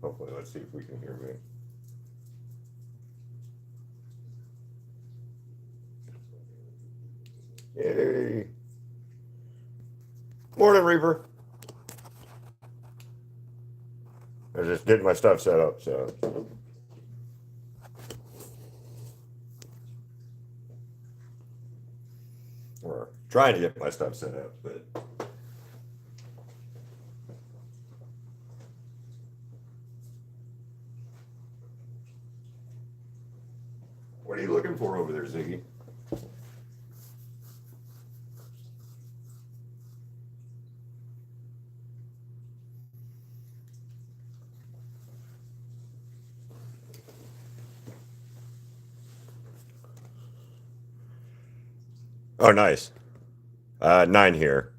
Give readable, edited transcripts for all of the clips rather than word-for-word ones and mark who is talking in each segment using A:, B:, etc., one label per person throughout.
A: Hopefully, let's see if we can hear me. Yay! Morning, Reaper. I was just getting my stuff set up, so. Or trying to get my stuff set up, but. What are you looking for over there, Ziggy? Oh, nice. 9 here.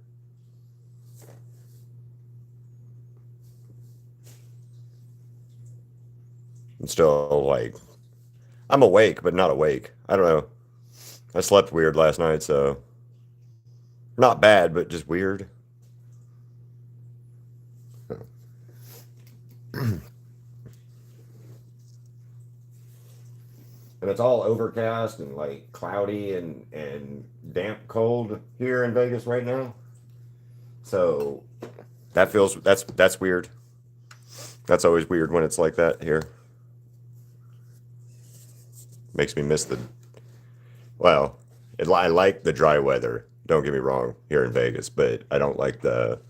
A: I'm still like, I'm awake, but not awake. I don't know. I slept weird last night, so not bad, but just weird. And it's all overcast and like cloudy and damp cold here in Vegas right now. So that's weird. That's always weird when it's like that here. Makes me miss the well. I like the dry weather. Don't get me wrong here in Vegas, but I don't like the.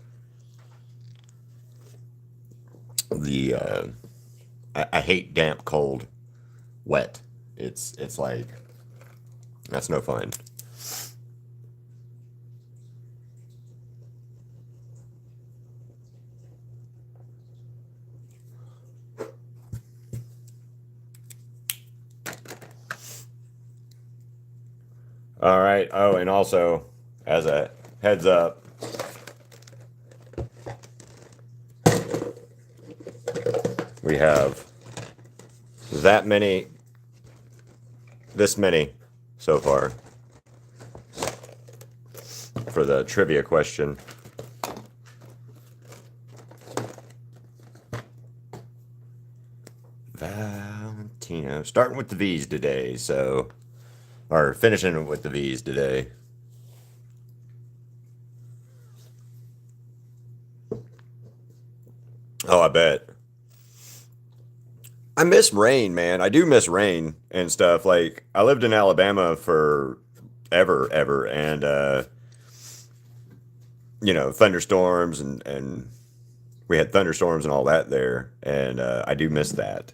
A: I hate damp, cold, wet. It's like that's no fun. All right. Oh, and also, as a heads up, we have that many, this many so far for the trivia question. Valentino. Starting with the V's today, so, or finishing with the V's today. Oh, I bet. I miss rain, man. I do miss rain and stuff. Like I lived in Alabama for ever, and thunderstorms and we had thunderstorms and all that there, and I do miss that.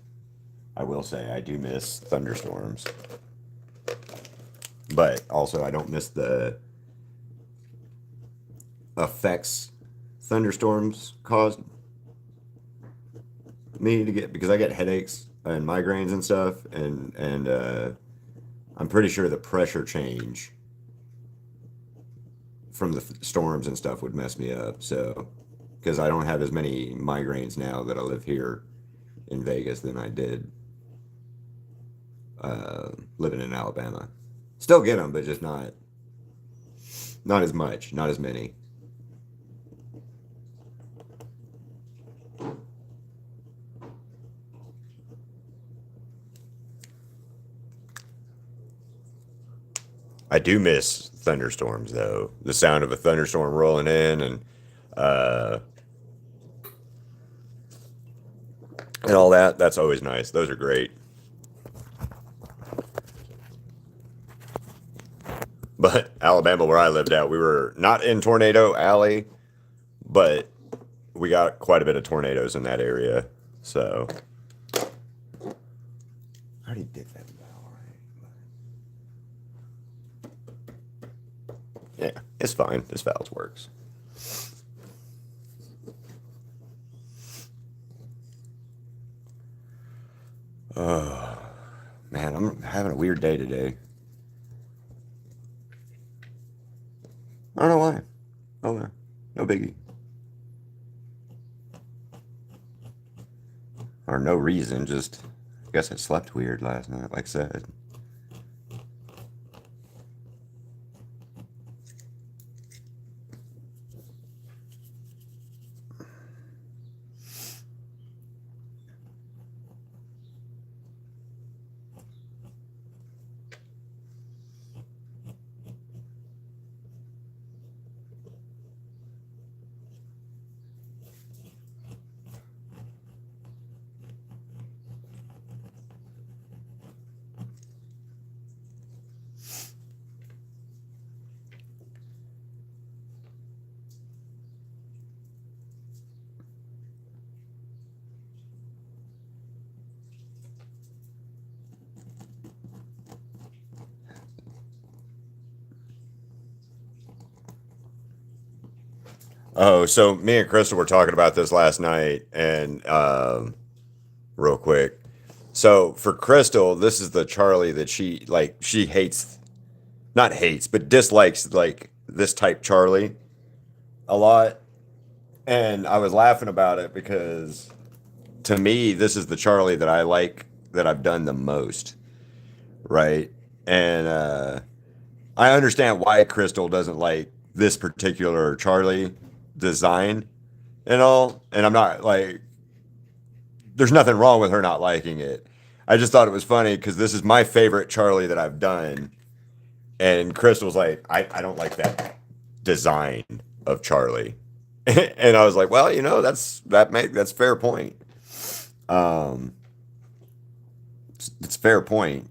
A: I will say I do miss thunderstorms, but also I don't miss the effects thunderstorms caused me to get because I get headaches and migraines and stuff, and I'm pretty sure the pressure change from the storms and stuff would mess me up. So, because I don't have as many migraines now that I live here in Vegas than I did living in Alabama. Still get them, but just not as much, not as many. I do miss thunderstorms though. The sound of a thunderstorm rolling in uh, and all that. That's always nice. Those are great. But Alabama, where I lived at, we were not in Tornado Alley, but we got quite a bit of tornadoes in that area. So I already did that bell, right? Yeah, it's fine. This valve works. Oh man, I'm having a weird day today. I don't know why. Oh, no biggie. Or no reason. Just I guess I slept weird last night. Like I said. Oh, so me and Crystal were talking about this last night, and real quick. So for Crystal, this is the Charlie that she hates, not hates, but dislikes like this type Charlie a lot. And I was laughing about it because to me, this is the Charlie that I like that I've done the most, right? And I understand why Crystal doesn't like this particular Charlie design and all. And I'm not like, there's nothing wrong with her not liking it. I just thought it was funny because this is my favorite Charlie that I've done. And Crystal's like, I don't like that design of Charlie. And I was like, well, that's fair point. Um, it's fair point.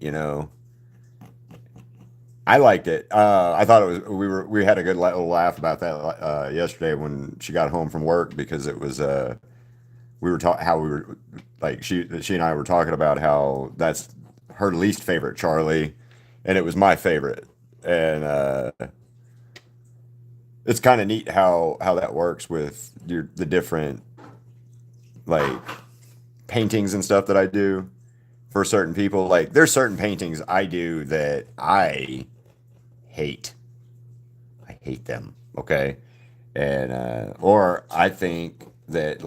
A: I liked it. I thought it was we had a good little laugh about that yesterday when she got home from work because it was we were talking how we were like she and I were talking about how that's her least favorite Charlie, and it was my favorite, and it's kind of neat how that works with the different like paintings and stuff that I do for certain people. Like there's certain paintings I do that hate. I hate them. Okay, and or I think that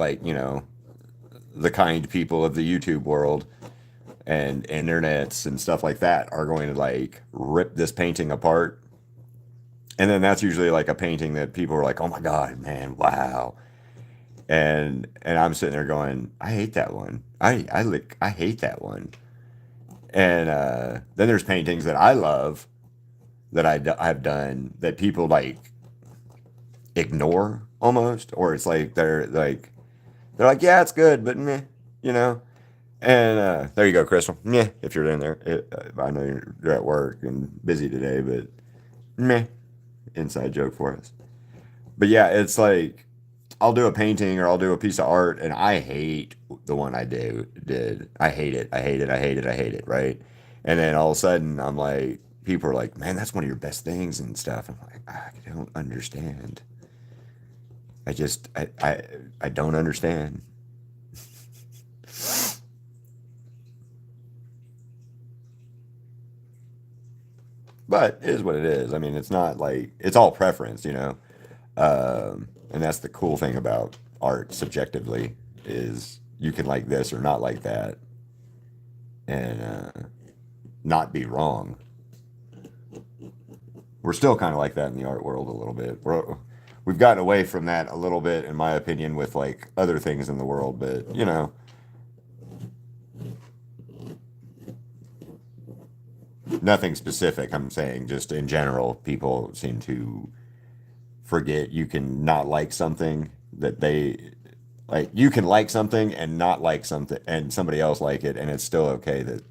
A: the kind people of the YouTube world and internets and stuff like that are going to like rip this painting apart. And then that's usually like a painting that people are like, "Oh my God, man, wow." And I'm sitting there going, "I hate that one. I hate that one." And then there's paintings that I love that I've done that people like ignore almost, or it's like they're like, "Yeah, it's good, but meh," you know. And there you go, Crystal. Yeah, if you're in there, I know you're at work and busy today, but meh, inside joke for us. But yeah, it's like I'll do a painting or I'll do a piece of art, and I hate the one I did. I hate it. I hate it. I hate it. I hate it. Right. And then all of a sudden, I'm like, people are like, "Man, that's one of your best things and stuff." I'm like, I don't understand. I don't understand. But it is what it is. I mean, it's not like it's all preference. And that's the cool thing about art subjectively is you can like this or not like that and not be wrong. We're still kind of like that in the art world a little bit. We've gotten away from that a little bit, in my opinion, with like other things in the world. But nothing specific. I'm saying just in general, people seem to forget you can not like something that they like. You can like something and not like something, and somebody else like it, and it's still okay that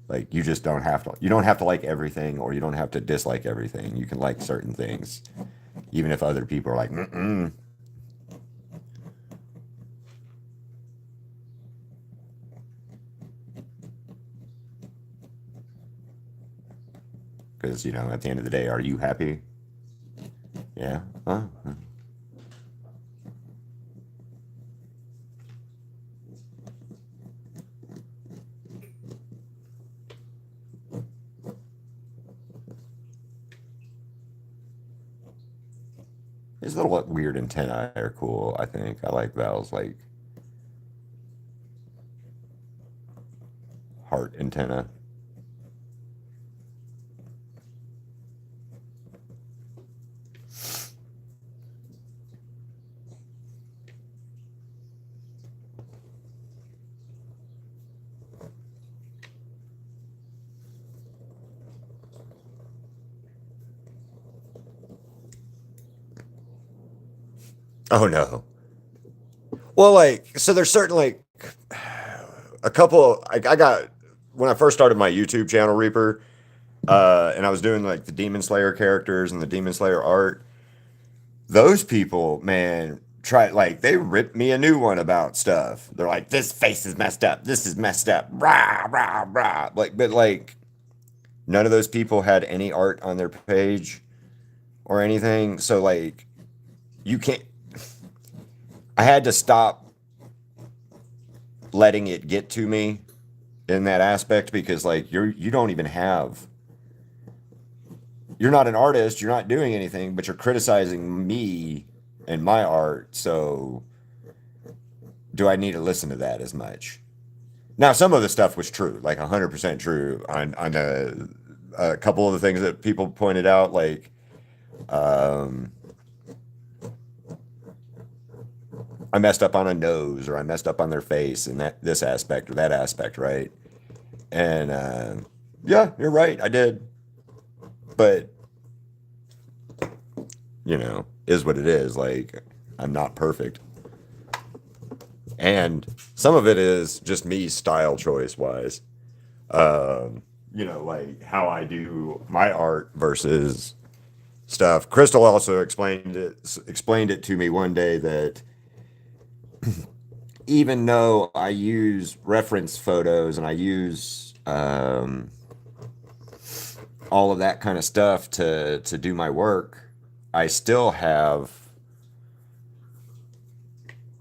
A: like you don't have to like everything, or you don't have to dislike everything. You can like certain things, even if other people are like, mm because at the end of the day, are you happy? Yeah. His little weird antennae are cool. I think I like Val's like heart antenna. Oh no. Well, like so, there's certain like a couple. Like I got when I first started my YouTube channel, Reaper, and I was doing like the Demon Slayer characters and the Demon Slayer art. Those people, man, try like they ripped me a new one about stuff. They're like, "This face is messed up. This is messed up." Rah rah rah. But like none of those people had any art on their page or anything. So like you can't. I had to stop letting it get to me in that aspect because like you don't even have, you're not an artist, you're not doing anything, but you're criticizing me and my art. So do I need to listen to that as much? Now, some of the stuff was true, like 100% true on a couple of the things that people pointed out, like um, I messed up on a nose or I messed up on their face and that this aspect or that aspect, right? And yeah, you're right, I did. But is what it is. Like, I'm not perfect. And some of it is just me style choice wise. Like how I do my art versus stuff. Crystal also explained it to me one day that even though I use reference photos and I use all of that kind of stuff to do my work, I still have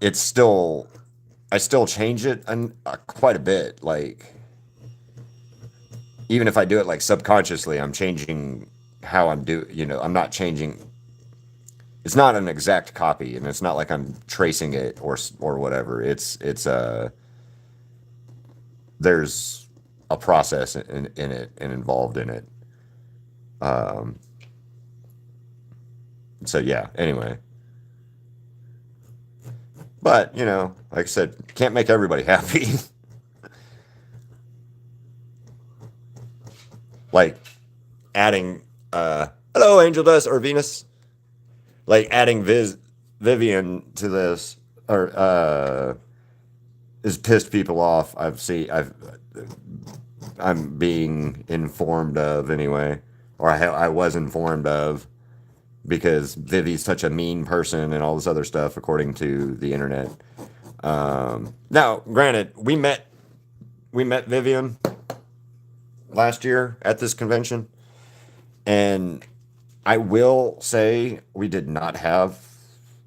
A: it's still I still change it quite a bit. Like even if I do it like subconsciously, I'm changing how I'm do. I'm not changing. It's not an exact copy, and it's not like I'm tracing it or whatever. It's there's a process in it and involved in it. Um, so yeah. Anyway, but like I said, can't make everybody happy. Like adding hello Angel Dust or Venus, like adding Vivian to this or has pissed people off. I'm being informed of anyway, or I was informed of, because Vivi's such a mean person and all this other stuff according to the internet. Now granted, we met Vivian last year at this convention, and I will say we did not have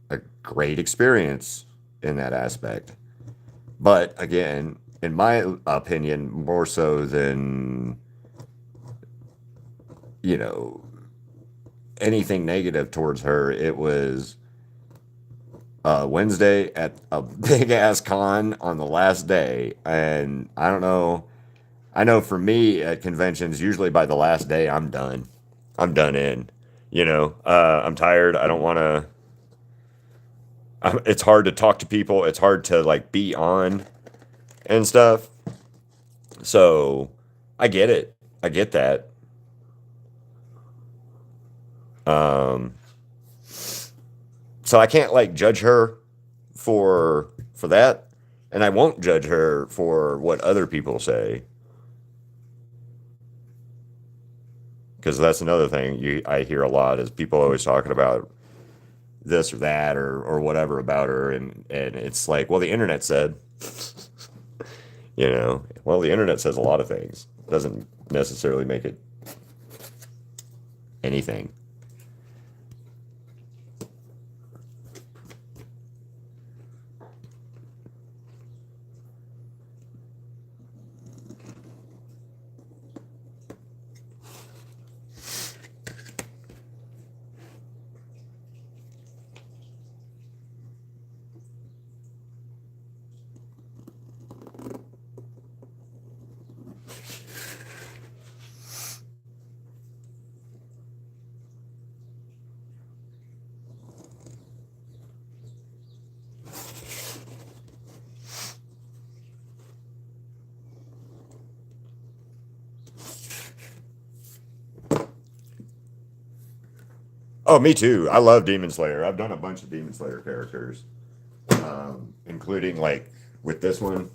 A: a great experience in that aspect. But again, in my opinion, more so than, you know, anything negative towards her, it was Wednesday at a big ass con on the last day. And I don't know. I know for me at conventions, usually by the last day, I'm done. I'm done in. I'm tired. I don't want to. It's hard to talk to people. It's hard to like be on and stuff. So I get it. I get that. Um, so I can't like judge her for that, and I won't judge her for what other people say, because that's another thing I hear a lot is people always talking about this or that or whatever about her, and it's like, well, the internet said. Well, the internet says a lot of things. It doesn't necessarily make it anything. Oh, me too. I love Demon Slayer. I've done a bunch of Demon Slayer characters, including like with this one.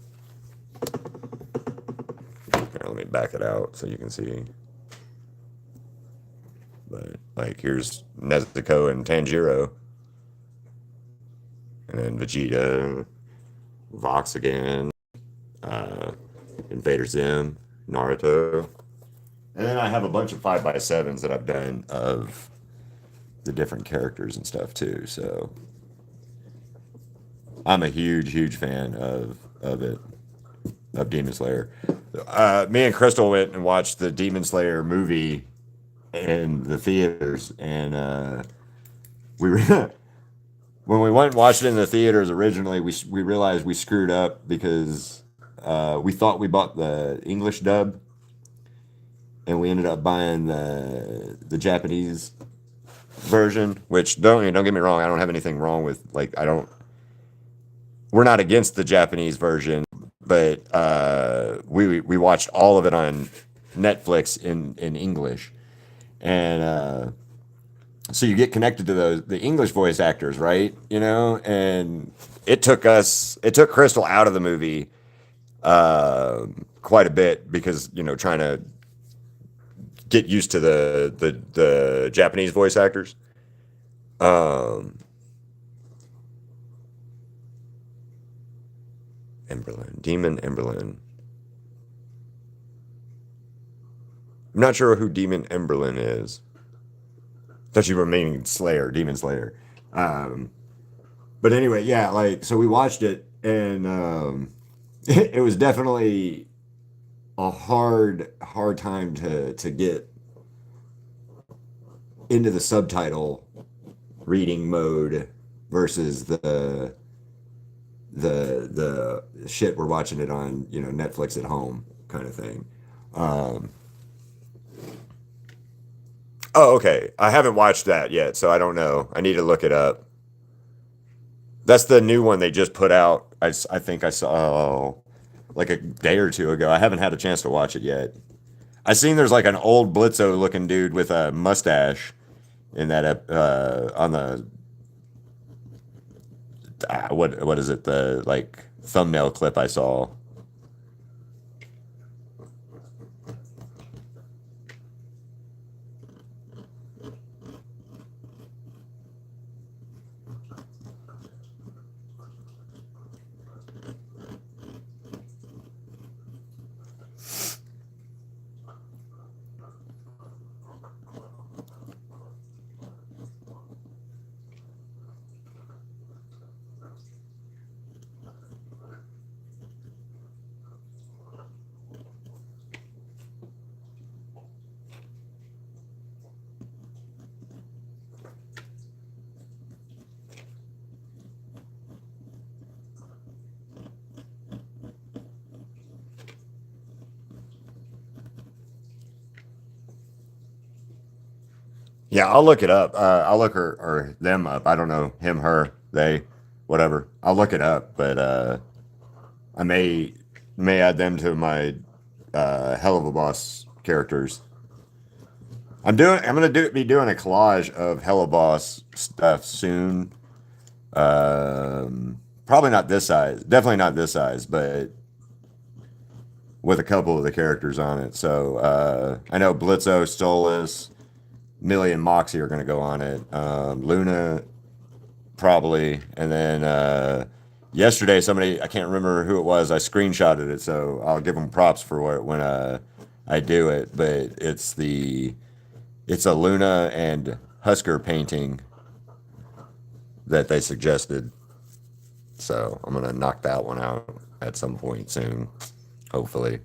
A: Here, let me back it out so you can see. But like, here's Nezuko and Tanjiro, and then Vegeta, Vox again, uh, Invader Zim, Naruto, and then I have a bunch of 5x7s that I've done of the different characters and stuff too. So I'm a huge fan of it, of Demon Slayer. Me and Crystal went and watched the Demon Slayer movie in the theaters, and we when we went and watched it in the theaters originally, we realized we screwed up because we thought we bought the English dub, and we ended up buying the Japanese version. Which don't get me wrong, I don't have anything wrong with, like, I don't. We're not against the Japanese version, but we watched all of it on Netflix in English, and so you get connected to the English voice actors, right? You know, and it took Crystal out of the movie quite a bit because, you know, trying to get used to the Japanese voice actors. Um, Emberlin, Demon Emberlin. I'm not sure who Demon Emberlin is. Thought you were meaning Slayer, Demon Slayer. Um, but anyway, yeah, like, so we watched it, and it was definitely a hard time to get into the subtitle reading mode versus the shit we're watching it on, you know, Netflix at home kind of thing. Um, oh, okay. I haven't watched that yet, so I don't know. I need to look it up. That's the new one they just put out. I think I saw like a day or two ago. I haven't had a chance to watch it yet. I seen there's like an old Blitzo looking dude with a mustache in that on the what is it, the like thumbnail clip I saw. Yeah, I'll look it up. I'll look her or them up. I don't know, him, her, they, whatever. I'll look it up, but I may add them to my hell of a boss characters. I'm gonna be doing a collage of Hello Boss stuff soon. Probably not this size, definitely not this size, but with a couple of the characters on it. So I know Blitzo, Stolas, Millie, and Moxie are gonna go on it. Luna probably, and then yesterday somebody, I can't remember who it was. I screenshotted it, so I'll give them props for when I do it. But it's a Luna and Husker painting that they suggested. So I'm gonna knock that one out at some point soon, hopefully.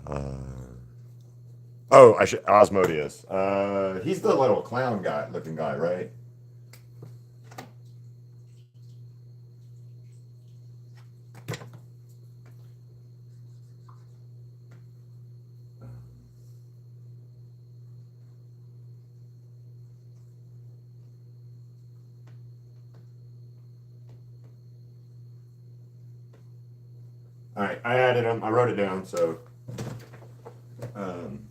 A: Uh, oh, I should Osmodius. He's the little clown guy, looking guy, right? All right, I added him. I wrote it down. So, um,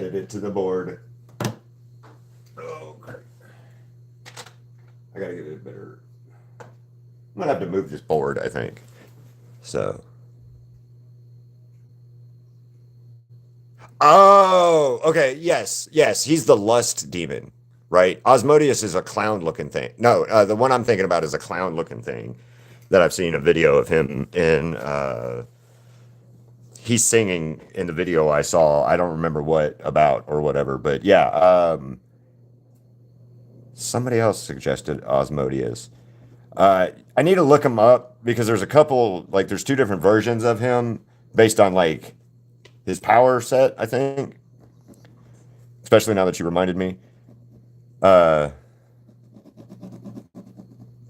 A: added it to the board. Oh, great. I gotta get it better. I'm gonna have to move this board, I think. So. Oh, okay. Yes, yes. He's the lust demon, right? Osmodeus is a clown looking thing. No, the one I'm thinking about is a clown looking thing that I've seen a video of him in. He's singing in the video I saw. I don't remember what about or whatever, but yeah. Somebody else suggested Osmodeus. I need to look him up because there's a couple, like, there's two different versions of him based on like his power set, I think. Especially now that you reminded me. Uh,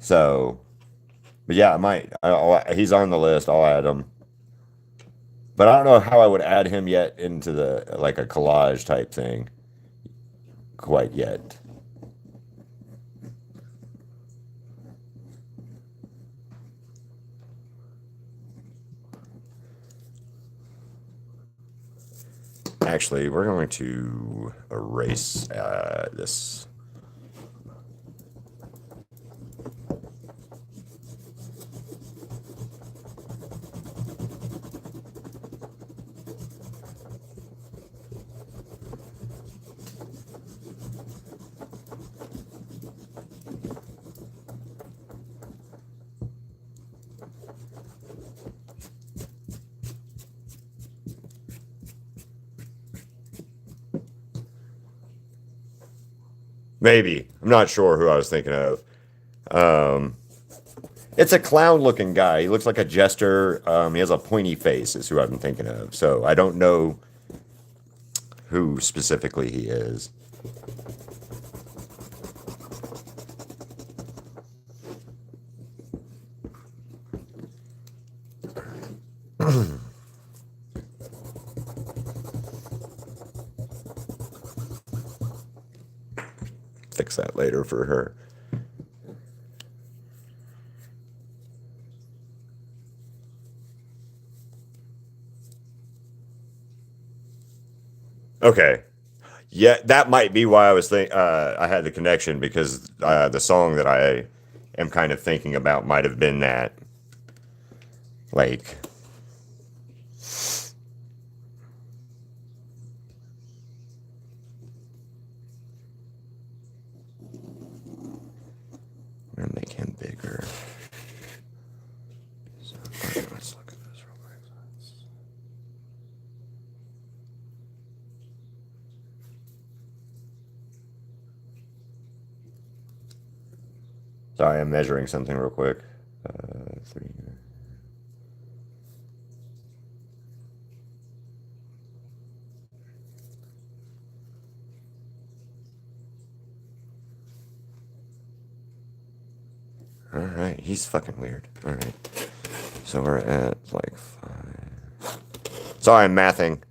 A: so, but yeah, I might. He's on the list. I'll add him. But I don't know how I would add him yet into the like a collage type thing quite yet. Actually, we're going to erase this. Maybe. I'm not sure who I was thinking of. Um, it's a clown looking guy. He looks like a jester. He has a pointy face, is who I've been thinking of. So I don't know who specifically he is. Fix that later for her. Okay. Yeah, that might be why I was I had the connection because the song that I am kind of thinking about might have been that. Like, I'm gonna make him bigger. So, okay, let's look at this real quick. Sorry, I'm measuring something real quick. 3. All right, he's fucking weird. All right, so we're at like 5. Sorry, I'm mathing.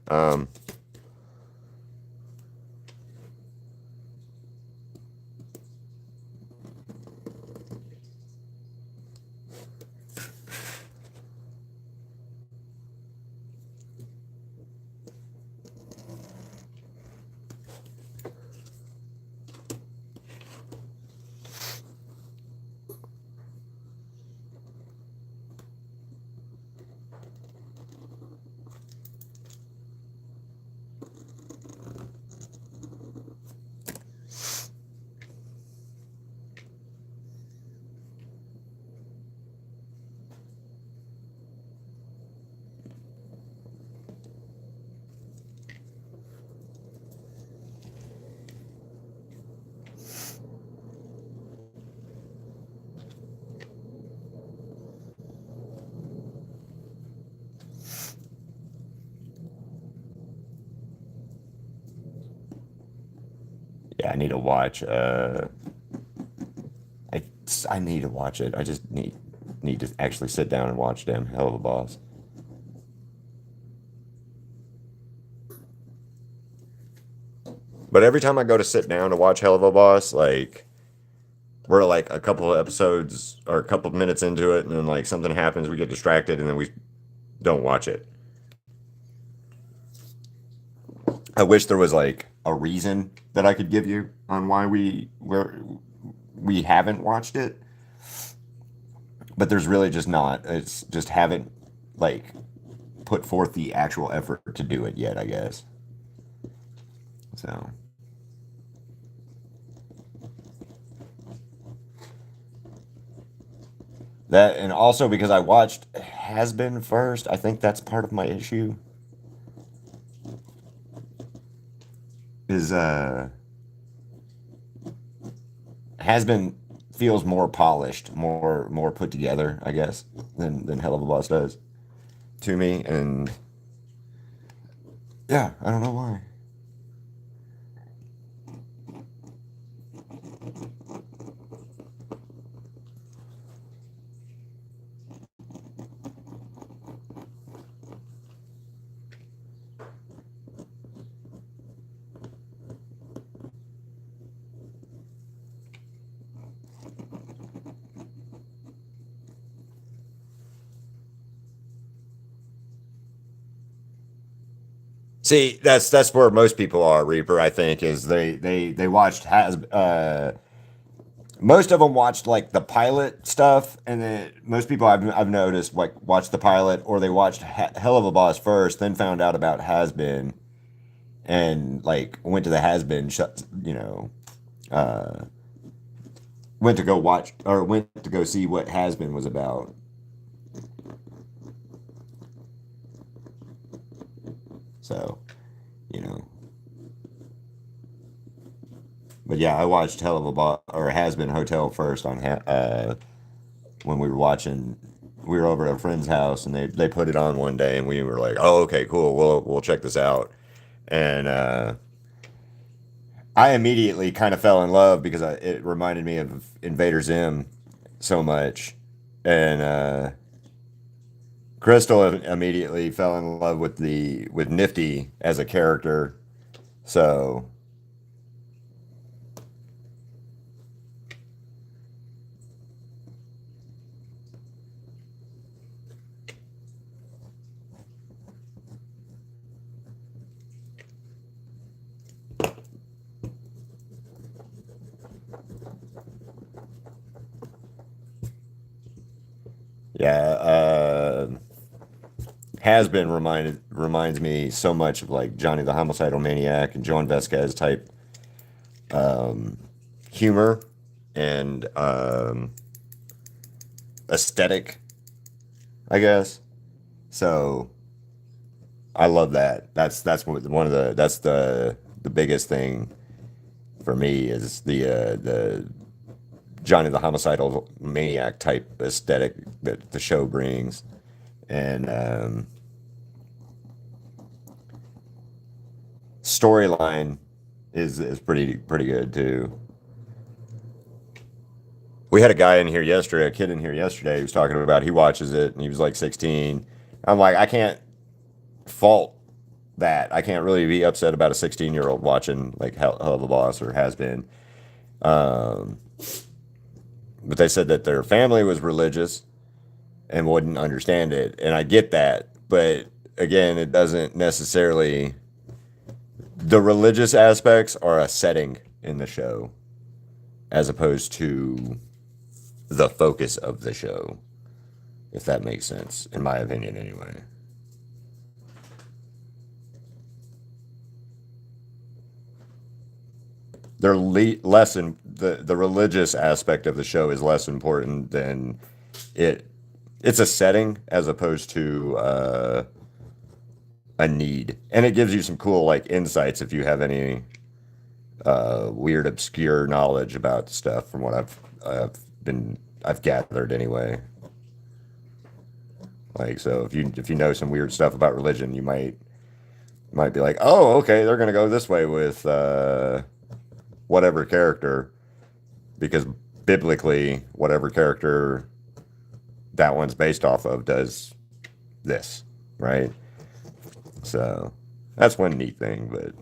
A: Yeah, I need to watch. I I need to watch it. I just need to actually sit down and watch damn Hell of a Boss. But every time I go to sit down to watch Hell of a Boss, like we're like a couple of episodes or a couple of minutes into it, and then like something happens, we get distracted, and then we don't watch it. I wish there was like a reason that I could give you on why we haven't watched it, but there's really just not. It's just haven't like put forth the actual effort to do it yet, I guess. So that, and also because I watched Has Been first, I think that's part of my issue. Is Has Been feels more polished, more put together, I guess, than Hell of a Boss does to me, and yeah, I don't know why. See, that's where most people are, Reaper. I think is they watched has most of them watched like the pilot stuff, and then most people I've noticed like watched the pilot or they watched Hell of a Boss first, then found out about Has Been, and like went to the Has Been, uh, went to go watch or went to go see what Has Been was about. So, you know, but yeah, I watched Hell of a Boss or Has Been Hotel first on when we were watching. We were over at a friend's house and they put it on one day and we were like, oh, okay, cool, we'll check this out. And I immediately kind of fell in love because it reminded me of Invader Zim so much, and Crystal immediately fell in love with the with Nifty as a character. So yeah, Has Been reminds me so much of like Johnny the Homicidal Maniac and Joan Vasquez type um, humor and aesthetic, I guess. So I love that. That's one of that's the biggest thing for me is the Johnny the Homicidal Maniac type aesthetic that the show brings, and storyline is pretty good too. We had a guy in here yesterday, a kid in here yesterday, who was talking about he watches it and he was like 16. I'm like, I can't fault that. I can't really be upset about a 16-year-old watching like Hell of a Boss or Has Been. Um, but they said that their family was religious and wouldn't understand it, and I get that. But again, it doesn't necessarily. The religious aspects are a setting in the show, as opposed to the focus of the show, if that makes sense, in my opinion, anyway. They're less in the religious aspect of the show is less important than it. It's a setting as opposed to a need, and it gives you some cool like insights if you have any weird obscure knowledge about stuff from what I've gathered anyway. Like so, if you know some weird stuff about religion, you might be like, oh, okay, they're gonna go this way with whatever character because biblically, whatever character that one's based off of does this, right? So that's one neat thing, but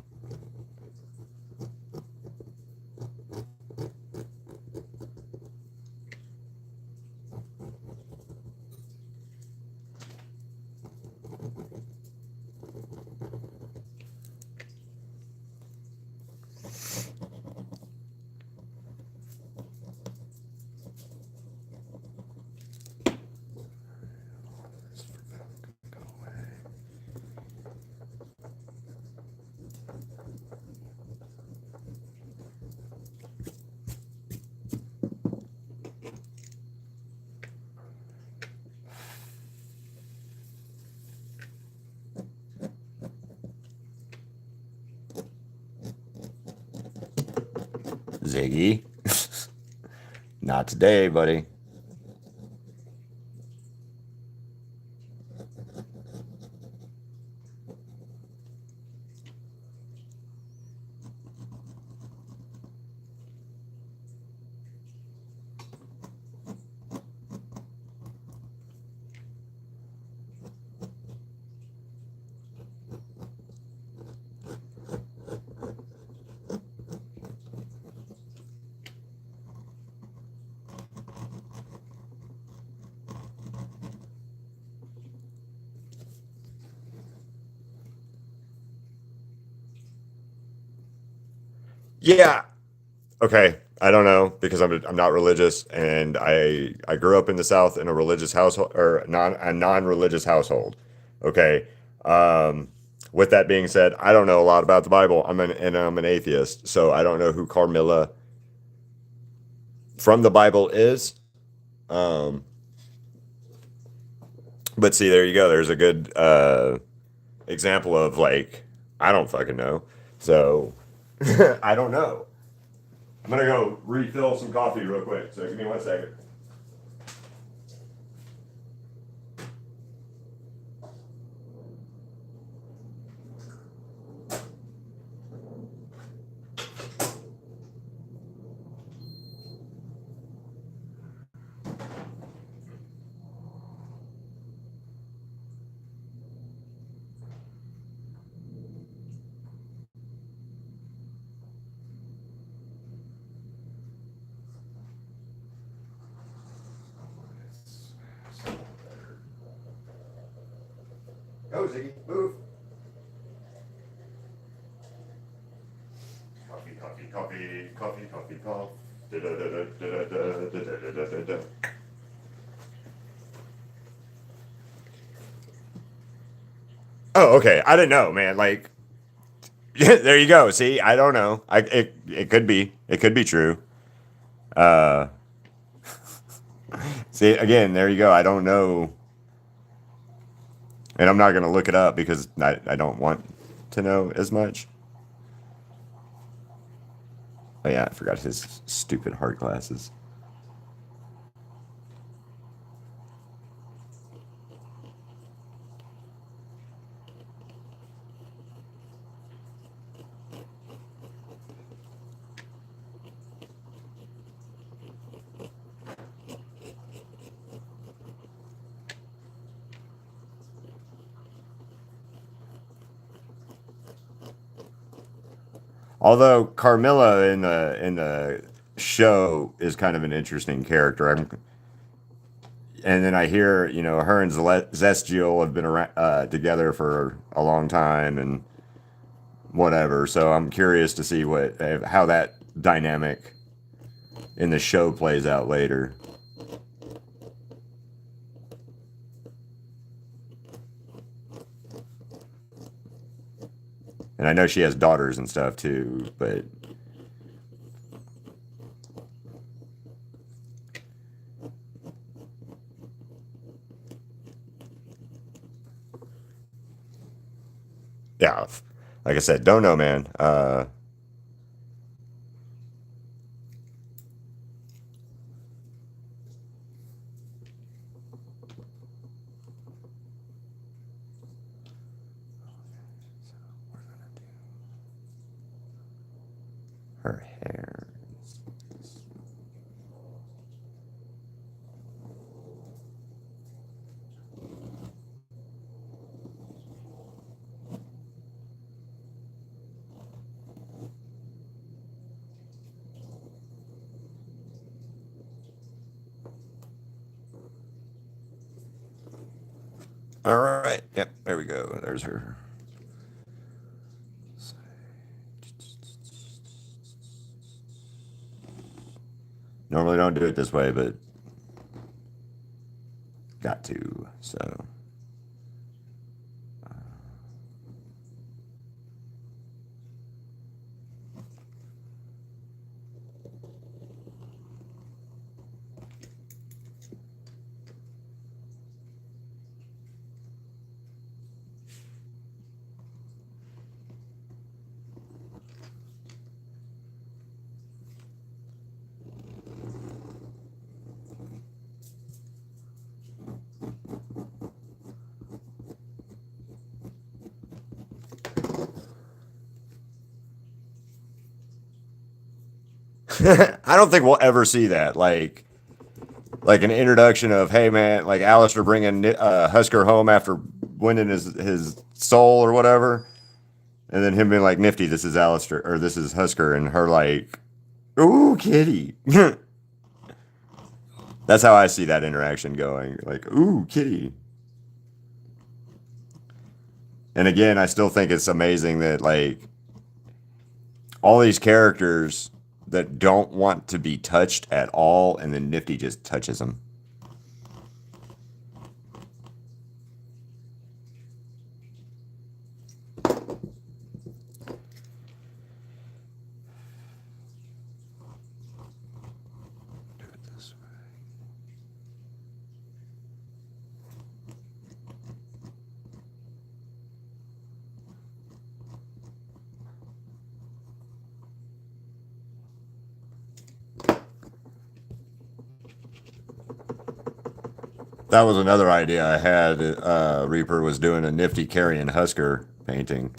A: Ziggy. Not today, buddy. Yeah. Okay. I don't know because I'm not religious, and I grew up in the South in a religious household or non-religious household. Okay. Um, with that being said, I don't know a lot about the Bible. I'm an atheist, so I don't know who Carmilla from the Bible is. Um, but see, there you go. There's a good example of like I don't fucking know. So I don't know. I'm gonna go refill some coffee real quick. So give me 1 second. Go, Ziggy, move. Coffee, coffee, coffee, coffee, coffee, coffee. Da-da-da-da-da-da-da-da-da-da-da. Oh, okay. I didn't know, man. Like, there you go. See, I don't know. It could be. It could be true. Uh, see, again, there you go. I don't know, and I'm not gonna look it up because I don't want to know as much. Oh yeah, I forgot his stupid heart glasses. Although Carmilla in the show is kind of an interesting character. And then I hear, her and Zestiel have been around, together for a long time and whatever. So I'm curious to see how that dynamic in the show plays out later. And I know she has daughters and stuff too, but yeah, like I said, don't know, man. Her hair. All right. Yep. There we go. There's her. Normally don't do it this way, but got to. So. I don't think we'll ever see that. Like an introduction of, hey man, like Alistair bringing Husker home after winning his soul or whatever, and then him being like, Nifty, this is Alistair or this is Husker, and her like, ooh, kitty. That's how I see that interaction going. Like, ooh, kitty. And again, I still think it's amazing that like all these characters that don't want to be touched at all, and then Nifty just touches them. That was another idea I had. Reaper was doing a Nifty carrying Husker painting.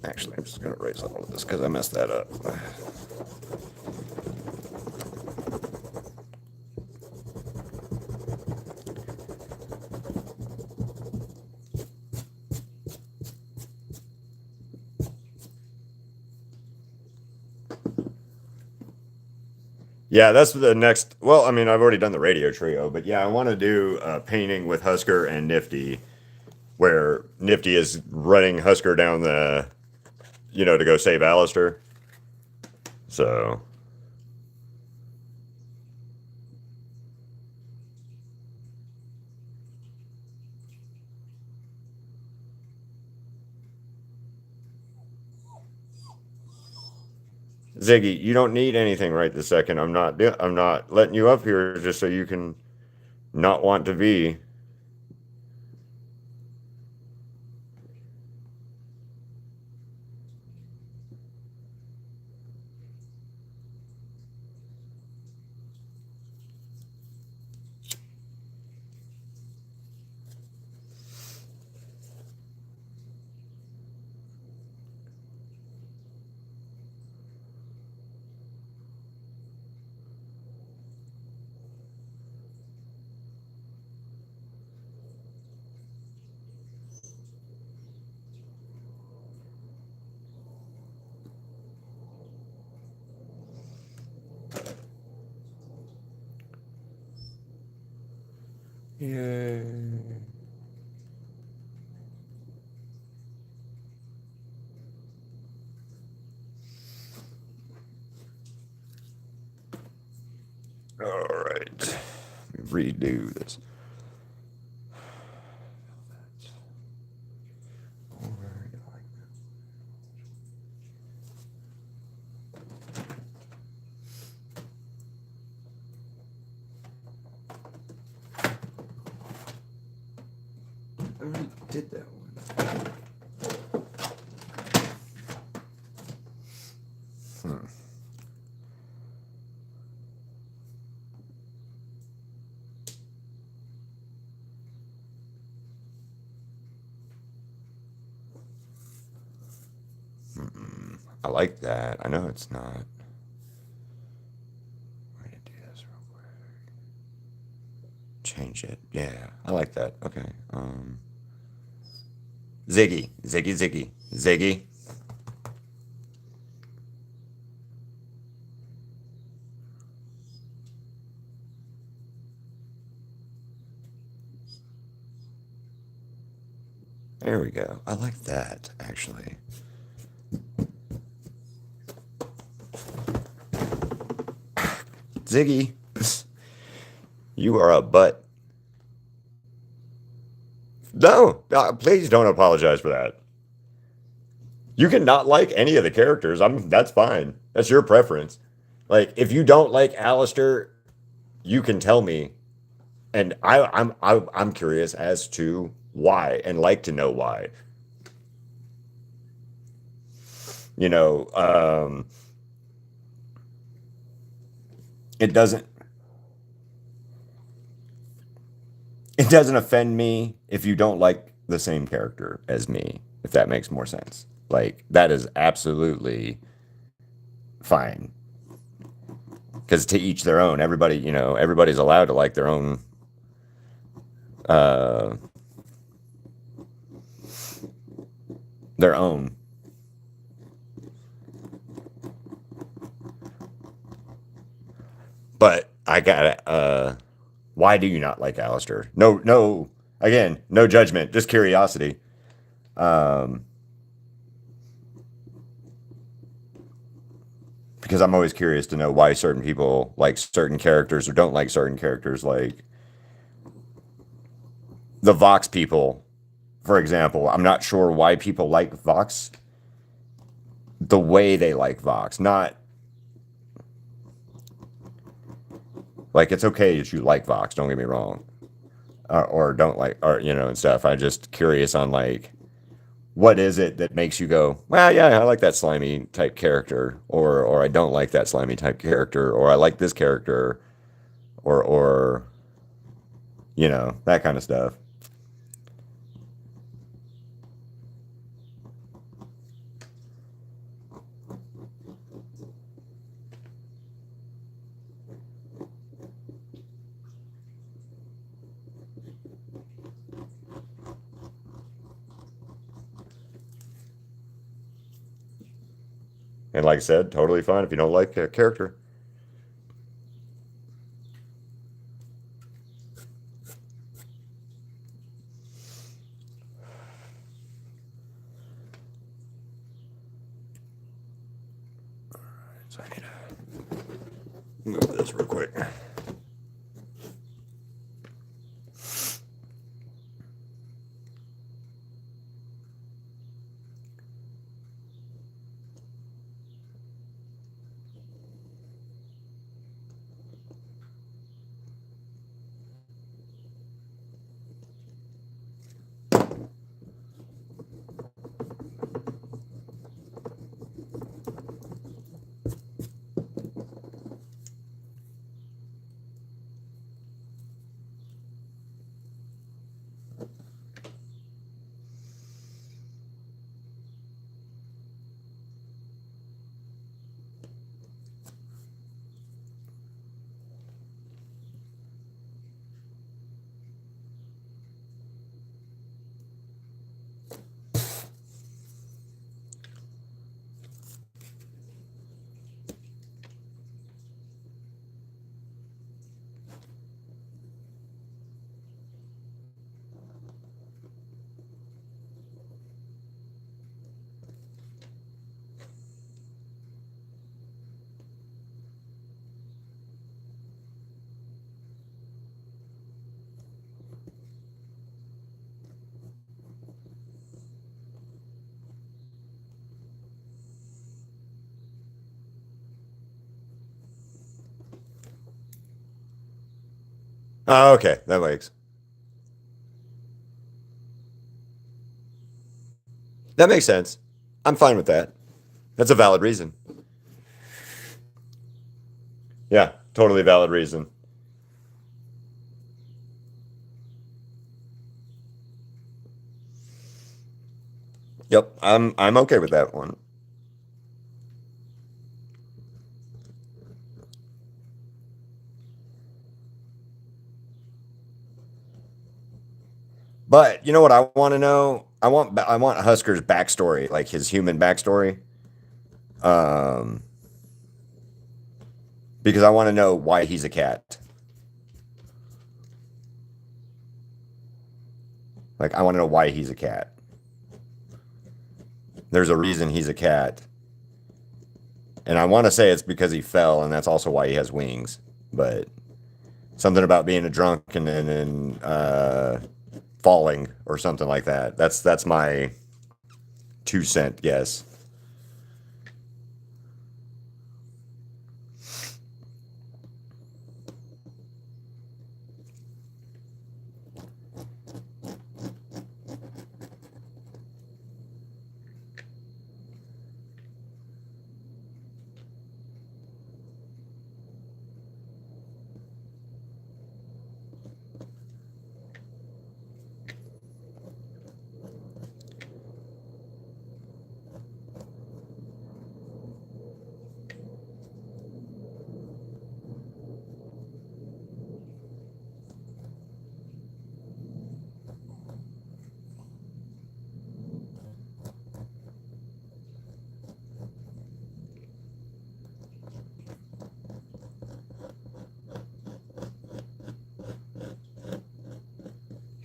A: Actually, I'm just going to erase all of this because I messed that up. Yeah, that's the next. Well, I mean, I've already done the radio trio, but yeah, I want to do a painting with Husker and Nifty, where Nifty is running Husker down to go save Alistair. So, Ziggy, you don't need anything right this second. I'm not letting you up here just so you can not want to be. Yeah. All right. Redo this. I already did that one. I like that. I know it's not. We're gonna do this real quick. Change it. Yeah, I like that. Okay. Ziggy, Ziggy, Ziggy, Ziggy. There we go. I like that actually. Ziggy. You are a butt. No, please don't apologize for that. You can not like any of the characters. That's fine. That's your preference. Like if you don't like Alistair, you can tell me, and I'm curious as to why and like to know why. You know, it doesn't it doesn't offend me if you don't like the same character as me, if that makes more sense. Like that is absolutely fine. Because to each their own. Everybody, everybody's allowed to like uh their own. But I got why do you not like Alistair? No, no, again, no judgment, just curiosity. Um, because I'm always curious to know why certain people like certain characters or don't like certain characters. Like the Vox people, for example, I'm not sure why people like Vox the way they like Vox. Not like it's okay that you like Vox, don't get me wrong. Or don't like, or, and stuff. I'm just curious on like, what is it that makes you go, well, yeah, I like that slimy type character, or I don't like that slimy type character, or I like this character, or that kind of stuff. And like I said, totally fine if you don't like a character. So I need to move this real quick. Oh, okay, that makes sense. I'm fine with that. That's a valid reason. Yeah, totally valid reason. Yep, I'm okay with that one. But you know what I want to know? I want Husker's backstory, like his human backstory, um, because I want to know why he's a cat. Like I want to know why he's a cat. There's a reason he's a cat, and I want to say it's because he fell, and that's also why he has wings. But Something about being a drunk and falling or something like that. That's my 2 cent guess.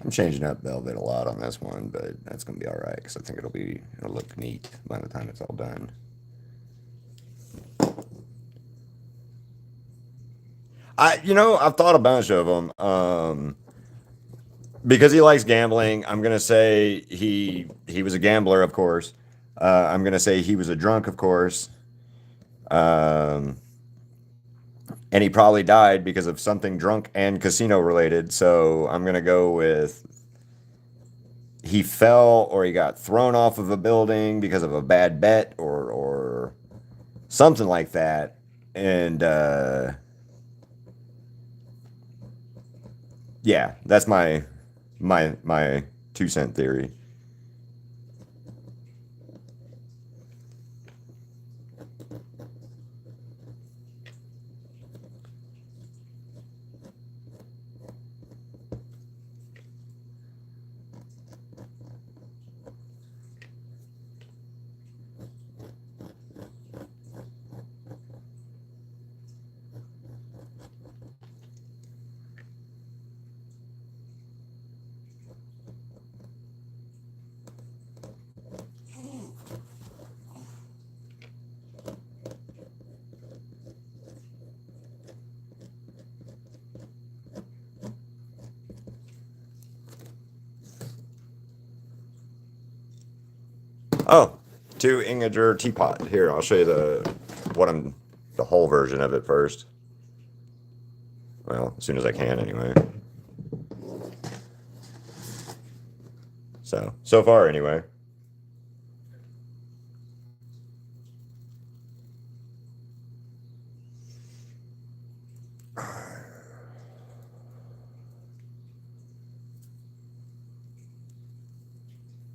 A: I'm changing up velvet a lot on this one, but that's gonna be all right because I think it'll look neat by the time it's all done. I've thought a bunch of them. Because he likes gambling, I'm gonna say he was a gambler, of course. I'm gonna say he was a drunk, of course. Um, and he probably died because of something drunk and casino related. So I'm gonna go with he fell or he got thrown off of a building because of a bad bet or something like that. And yeah, that's my 2 cent theory. Oh, two Ingager teapot. Here, I'll show you the whole version of it first. Well, as soon as I can, anyway. So far, anyway.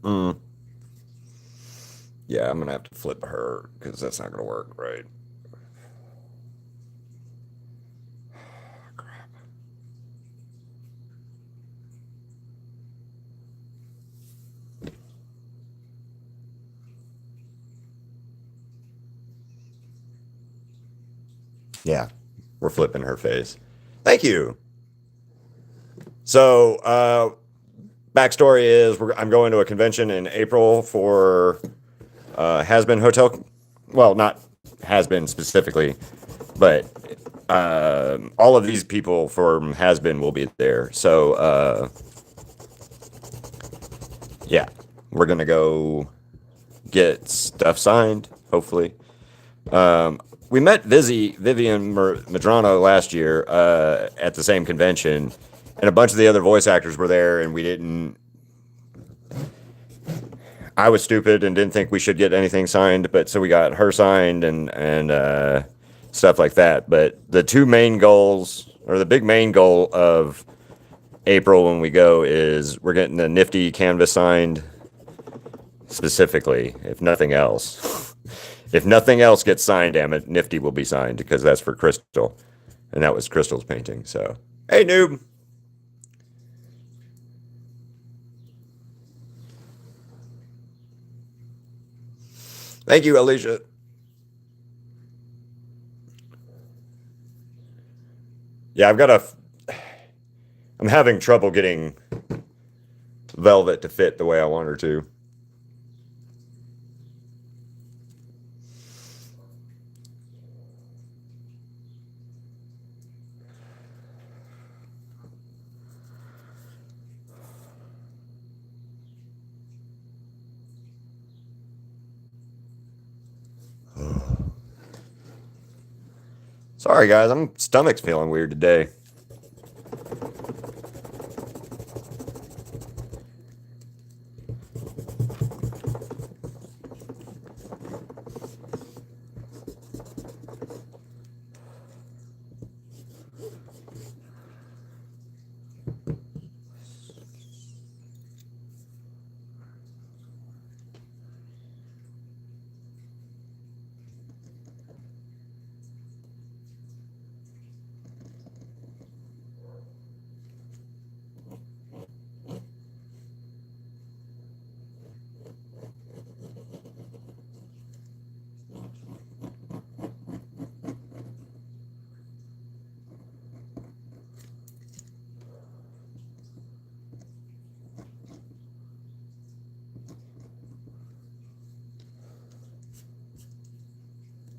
A: Mm, yeah, I'm gonna have to flip her because that's not gonna work, right? Yeah, we're flipping her face. Thank you. So, backstory is I'm going to a convention in April for Has Been Hotel. Well, not Has Been specifically, but all of these people from Has Been will be there. So, yeah, we're gonna go get stuff signed. Hopefully, we met Vivian Madrano last year at the same convention, and a bunch of the other voice actors were there, and we didn't. I was stupid and didn't think we should get anything signed, but so we got her signed and stuff like that. But the two main goals, or the big main goal of April when we go, is we're getting the Nifty canvas signed specifically, if nothing else. If nothing else gets signed, damn it, Nifty will be signed because that's for Crystal, and that was Crystal's painting. So, hey, noob. Thank you, Alicia. Yeah, I'm having trouble getting Velvet to fit the way I want her to. Sorry, guys. I'm stomach's feeling weird today.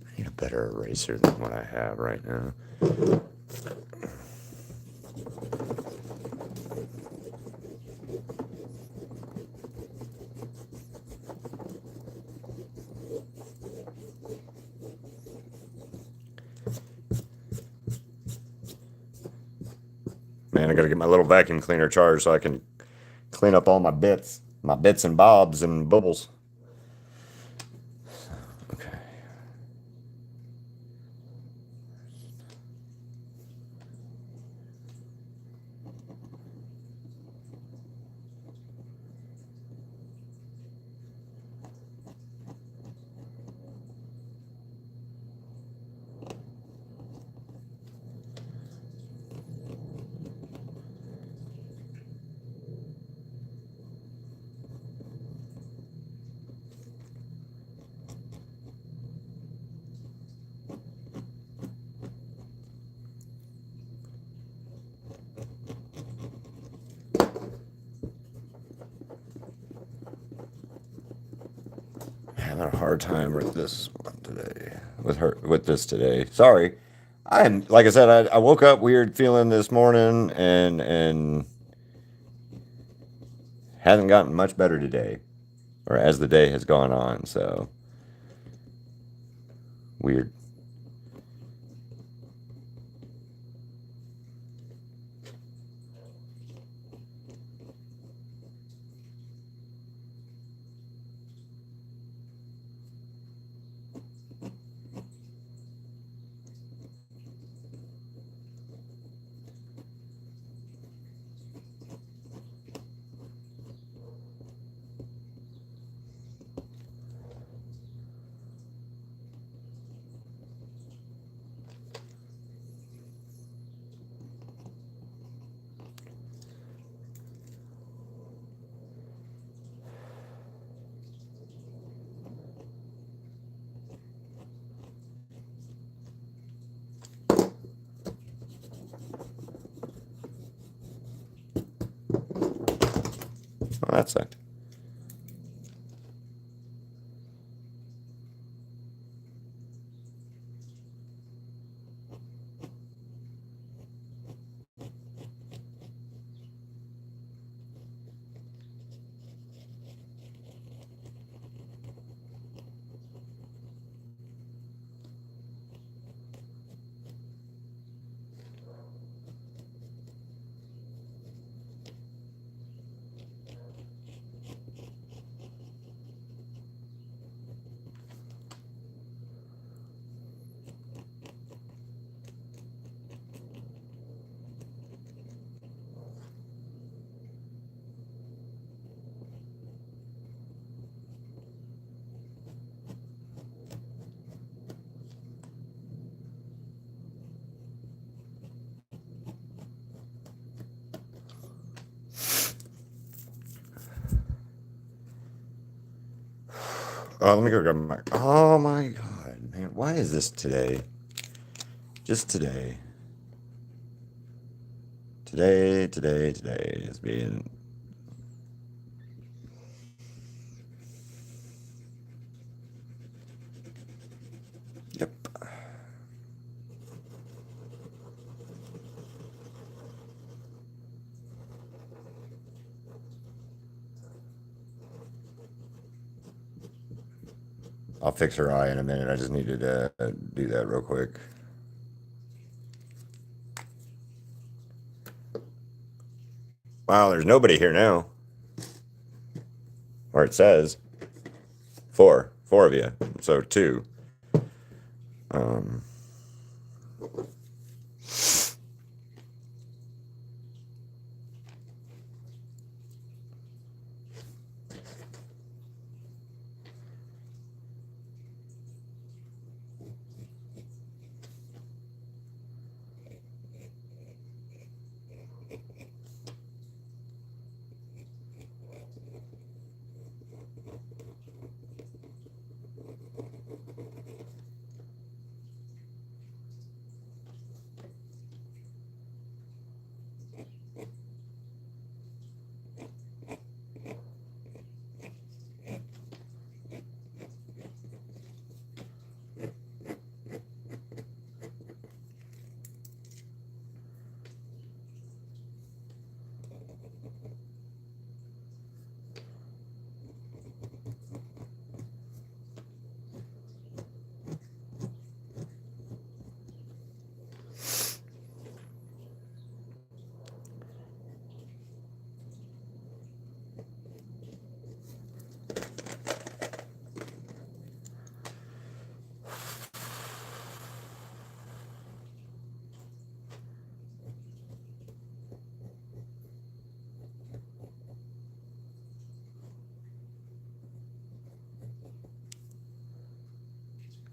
A: I need a better eraser than what I have right now. Man, I gotta get my little vacuum cleaner charged so I can clean up all my bits and bobs and bubbles. Okay. Having a hard time with this one today. With this today. Sorry. Like I said, I woke up weird feeling this morning and hasn't gotten much better today. Or as the day has gone on, so weird. Well, that sucked. Oh, let me go grab my. Oh my god, man! Why is this today? Just today. Today is being. Yep. I'll fix her eye in a minute. I just needed to do that real quick. Wow, there's nobody here now. Or it says four. Four of you. So two. Um,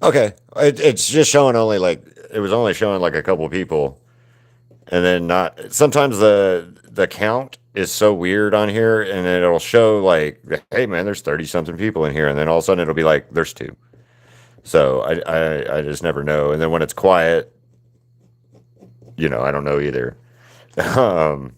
A: okay. It's just showing only like, it was only showing like a couple people. And then not, sometimes the count is so weird on here, and it'll show like, hey man, there's 30 something people in here. And then all of a sudden it'll be like, there's two. So I just never know. And then when it's quiet, I don't know either. Um,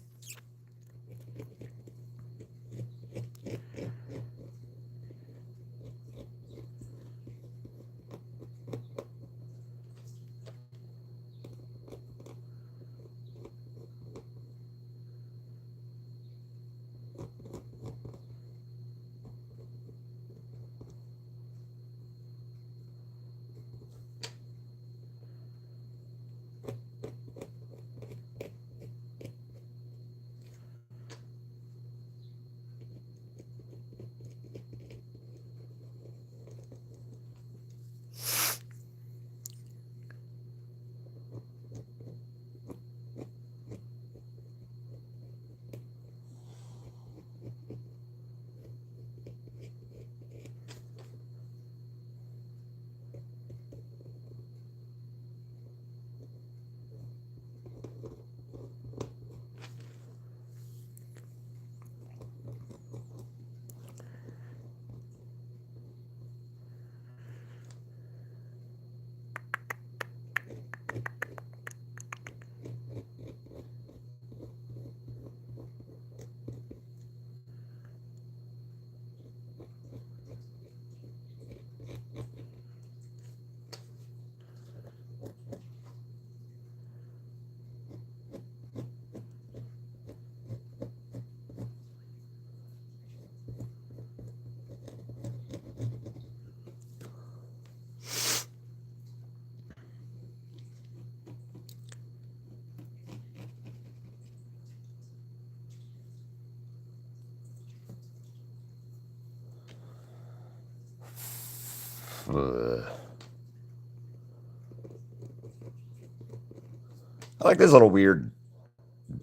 A: I like this little weird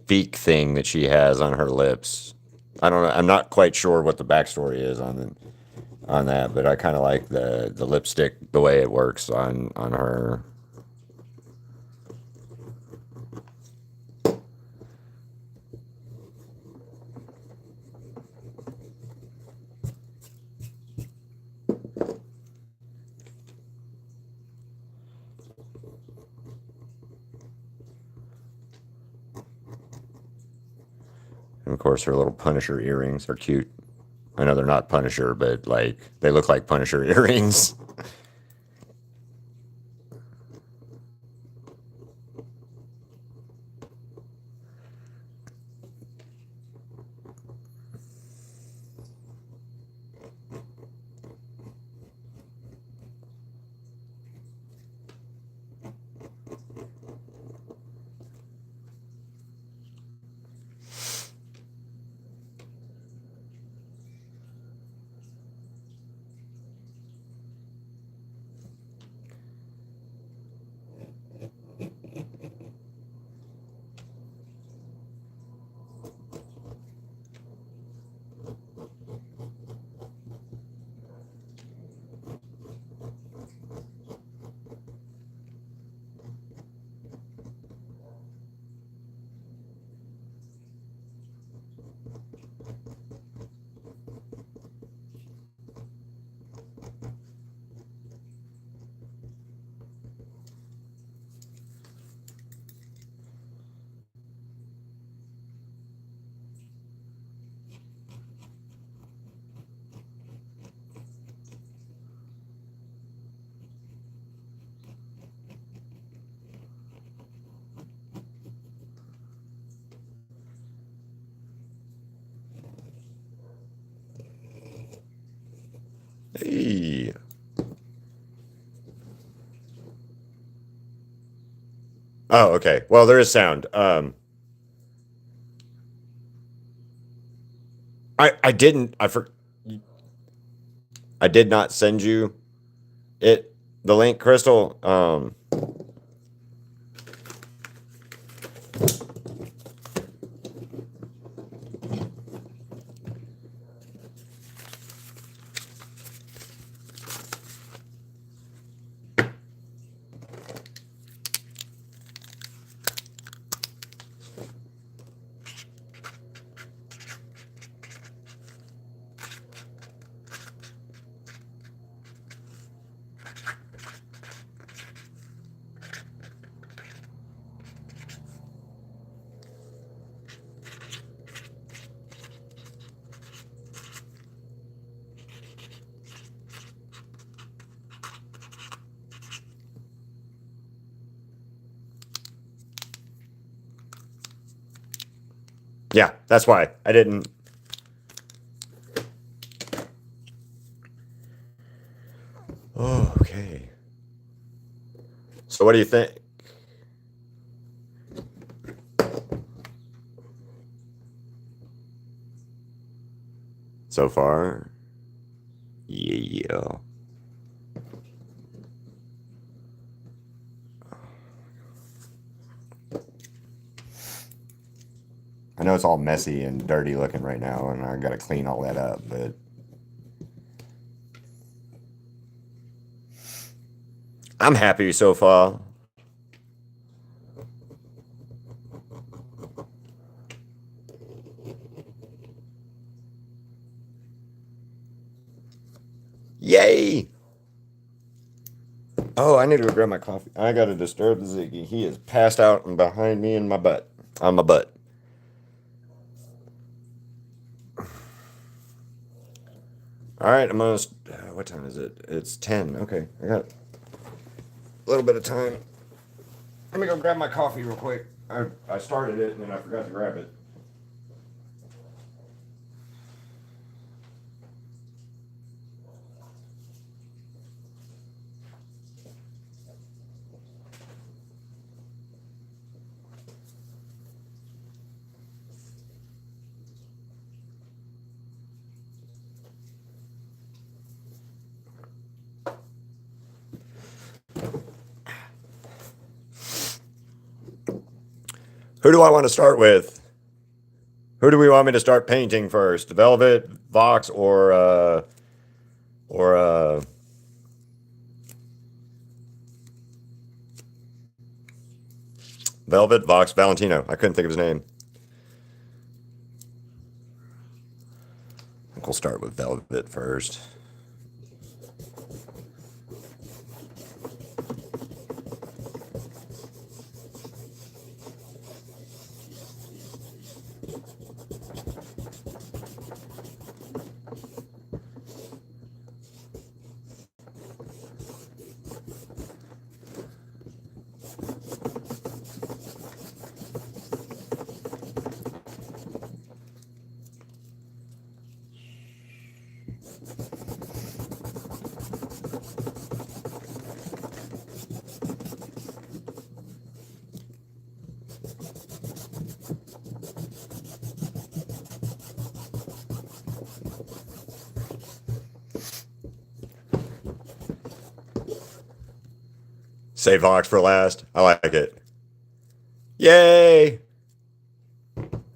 A: beak thing that she has on her lips. I don't know. I'm not quite sure what the backstory is on that, but I kind of like the lipstick, the way it works on her. And of course, her little Punisher earrings are cute. I know they're not Punisher, but like they look like Punisher earrings. Hey. Oh, okay. Well, there is sound. I didn't. I did not send you it the link, Crystal. Yeah, that's why I didn't. Oh, okay. So, what do you think so far? Yeah. I know it's all messy and dirty looking right now, and I got to clean all that up, but I'm happy so far. Yay! Oh, I need to go grab my coffee. I got to disturb Ziggy. He is passed out and behind me in my butt. On my butt. All right, I'm gonna. What time is it? It's 10. Okay, I got a little bit of time. Let me go grab my coffee real quick. I started it and then I forgot to grab it. Who do I want to start with? Who do we want me to start painting first? Velvet, Vox, or Velvet, Vox, Valentino. I couldn't think of his name. I think we'll start with Velvet first. Save Vox for last. I like it. Yay!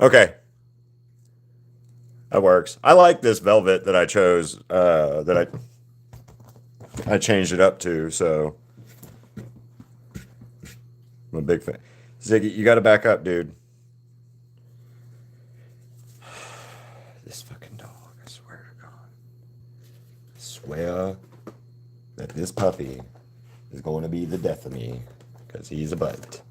A: Okay, that works. I like this Velvet that I chose. I changed it up to. So I'm a big fan. Ziggy, you got to back up, dude. This fucking dog. I swear to God. I swear that this puppy is going to be the death of me because he's a butt.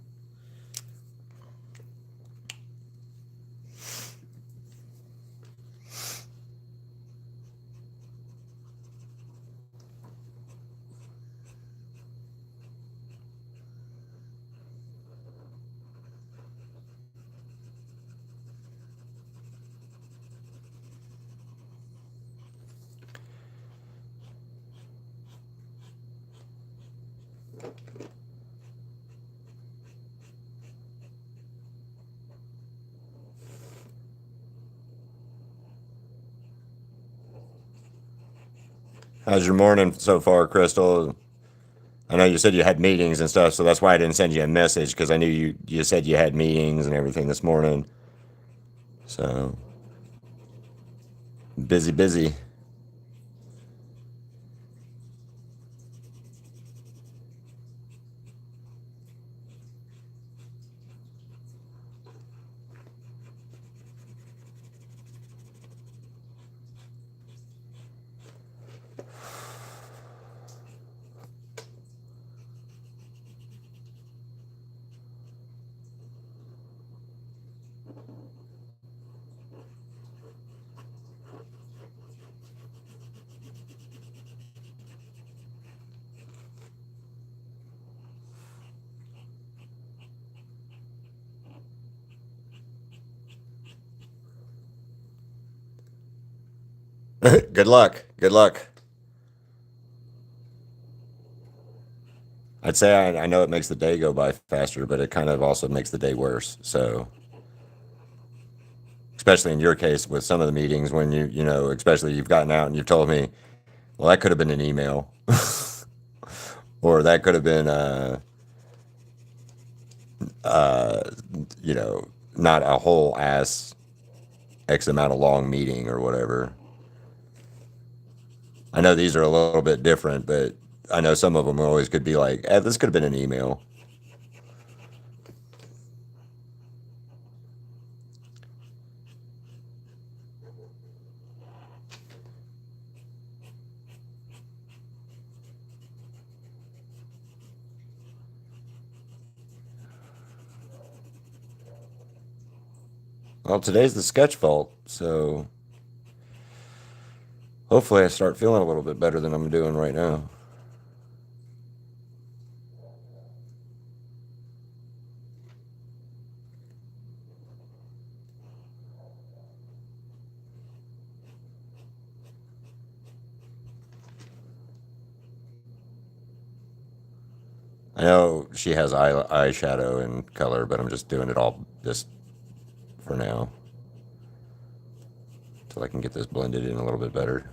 A: How's your morning so far, Crystal? I know you said you had meetings and stuff, so that's why I didn't send you a message because I knew you said you had meetings and everything this morning. So busy, busy. Good luck. Good luck. I'd say I know it makes the day go by faster, but it kind of also makes the day worse. So, especially in your case with some of the meetings when especially you've gotten out and you've told me, well, that could have been an email, or that could have been, uh, not a whole ass X amount of long meeting or whatever. I know these are a little bit different, but I know some of them always could be like, this could have been an email. Well, today's the sketch vault, so hopefully I start feeling a little bit better than I'm doing right now. I know she has eyeshadow and color, but I'm just doing it all just for now till I can get this blended in a little bit better.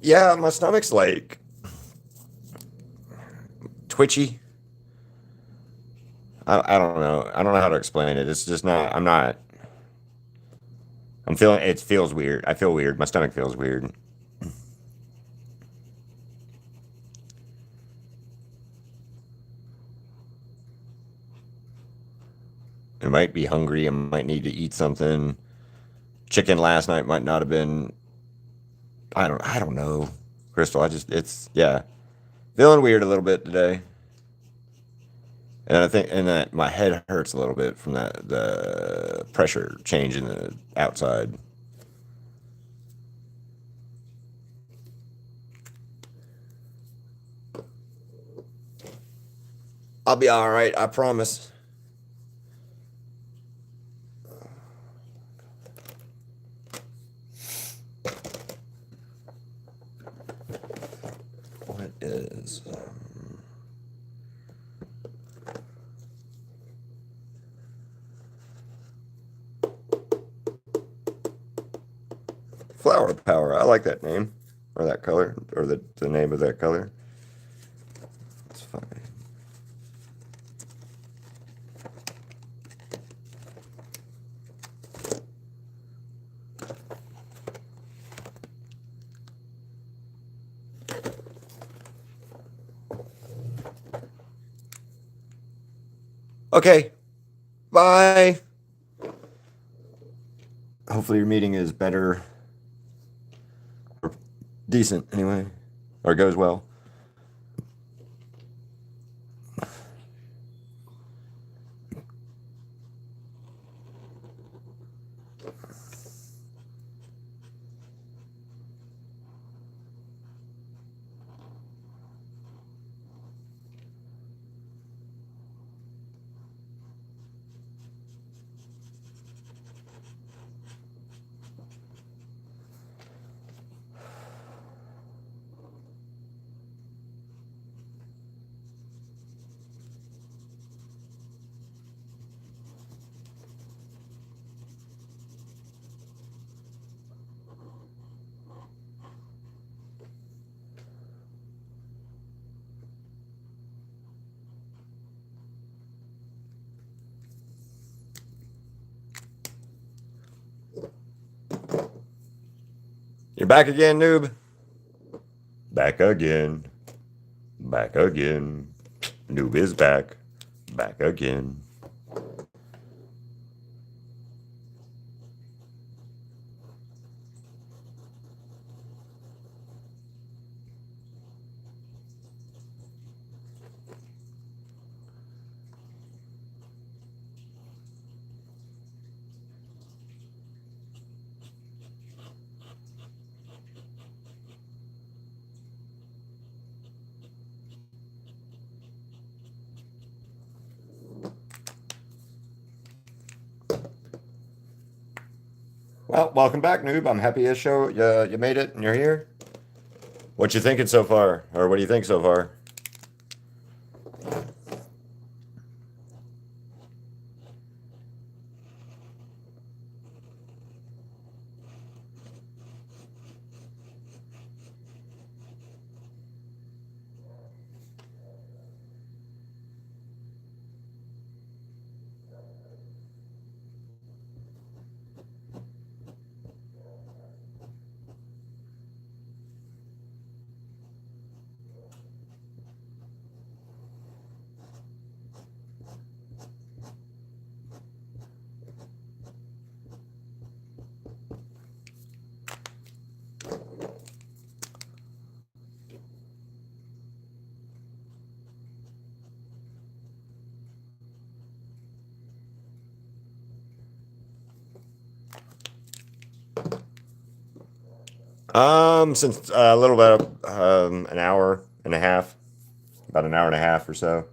A: Yeah, my stomach's like twitchy. I don't know. I don't know how to explain it. It's just not. I'm not. I'm feeling. It feels weird. I feel weird. My stomach feels weird. I might be hungry. I might need to eat something. Chicken last night might not have been. I don't know, Crystal. It's yeah, feeling weird a little bit today. And I think, and that my head hurts a little bit from the pressure change in the outside. I'll be all right. I promise. What is flower power? I like that name or that color or the name of that color. It's fine. Okay. Bye. Hopefully your meeting is better or decent anyway, or goes well. You're back again, noob. Back again. Back again. Noob is back. Back again. Well, welcome back, noob. I'm happy you made it and you're here. What you thinking so far? Or what do you think so far? Since a little bit, an hour and a half, about an hour and a half or so.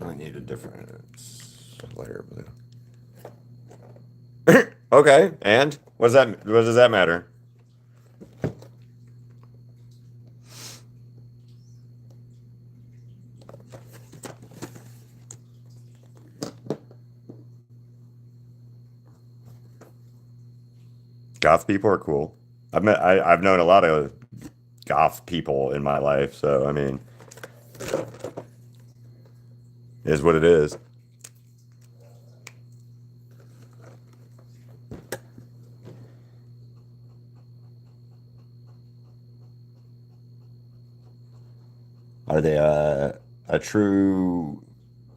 A: I need a different layer of blue. Okay, and what does that matter? Goth people are cool. I've known a lot of goth people in my life, so I mean, it is what it is. Are they a true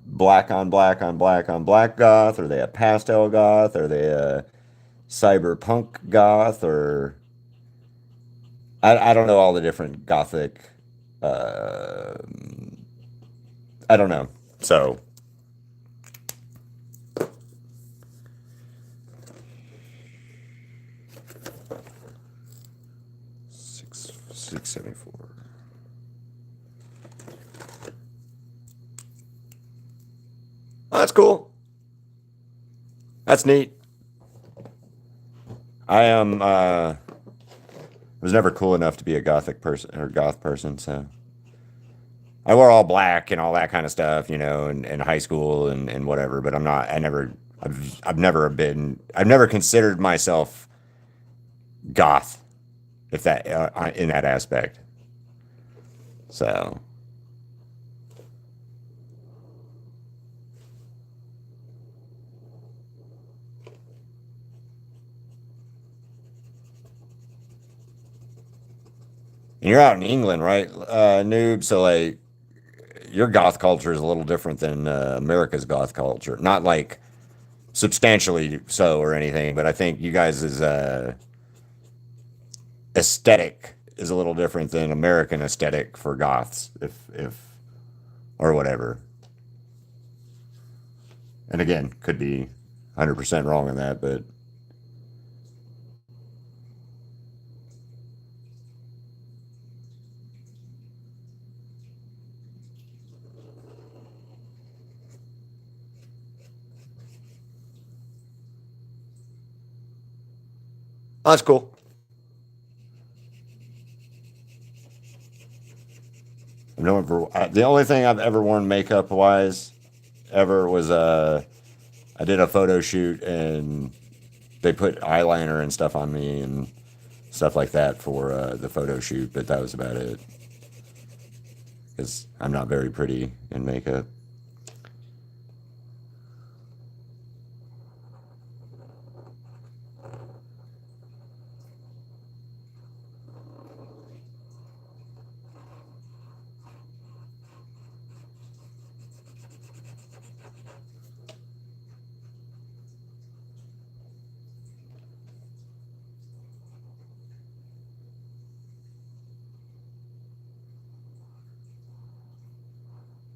A: black on black on black on black goth? Are they a pastel goth? Are they a cyberpunk goth? Or I don't know all the different gothic. Uh, I don't know. So 674. Oh, that's cool. That's neat. I am was never cool enough to be a gothic person or goth person, so I wore all black and all that kind of stuff, in high school and whatever, but I've never considered myself goth, if that in that aspect. So, and you're out in England, right, noob? So like your goth culture is a little different than America's goth culture. Not like substantially so or anything, but I think you guys' aesthetic is a little different than American aesthetic for goths, if or whatever. And again, could be 100% wrong on that, but Oh, that's cool. The only thing I've ever worn makeup wise ever was I did a photo shoot and they put eyeliner and stuff on me and stuff like that for the photo shoot, but that was about it because I'm not very pretty in makeup.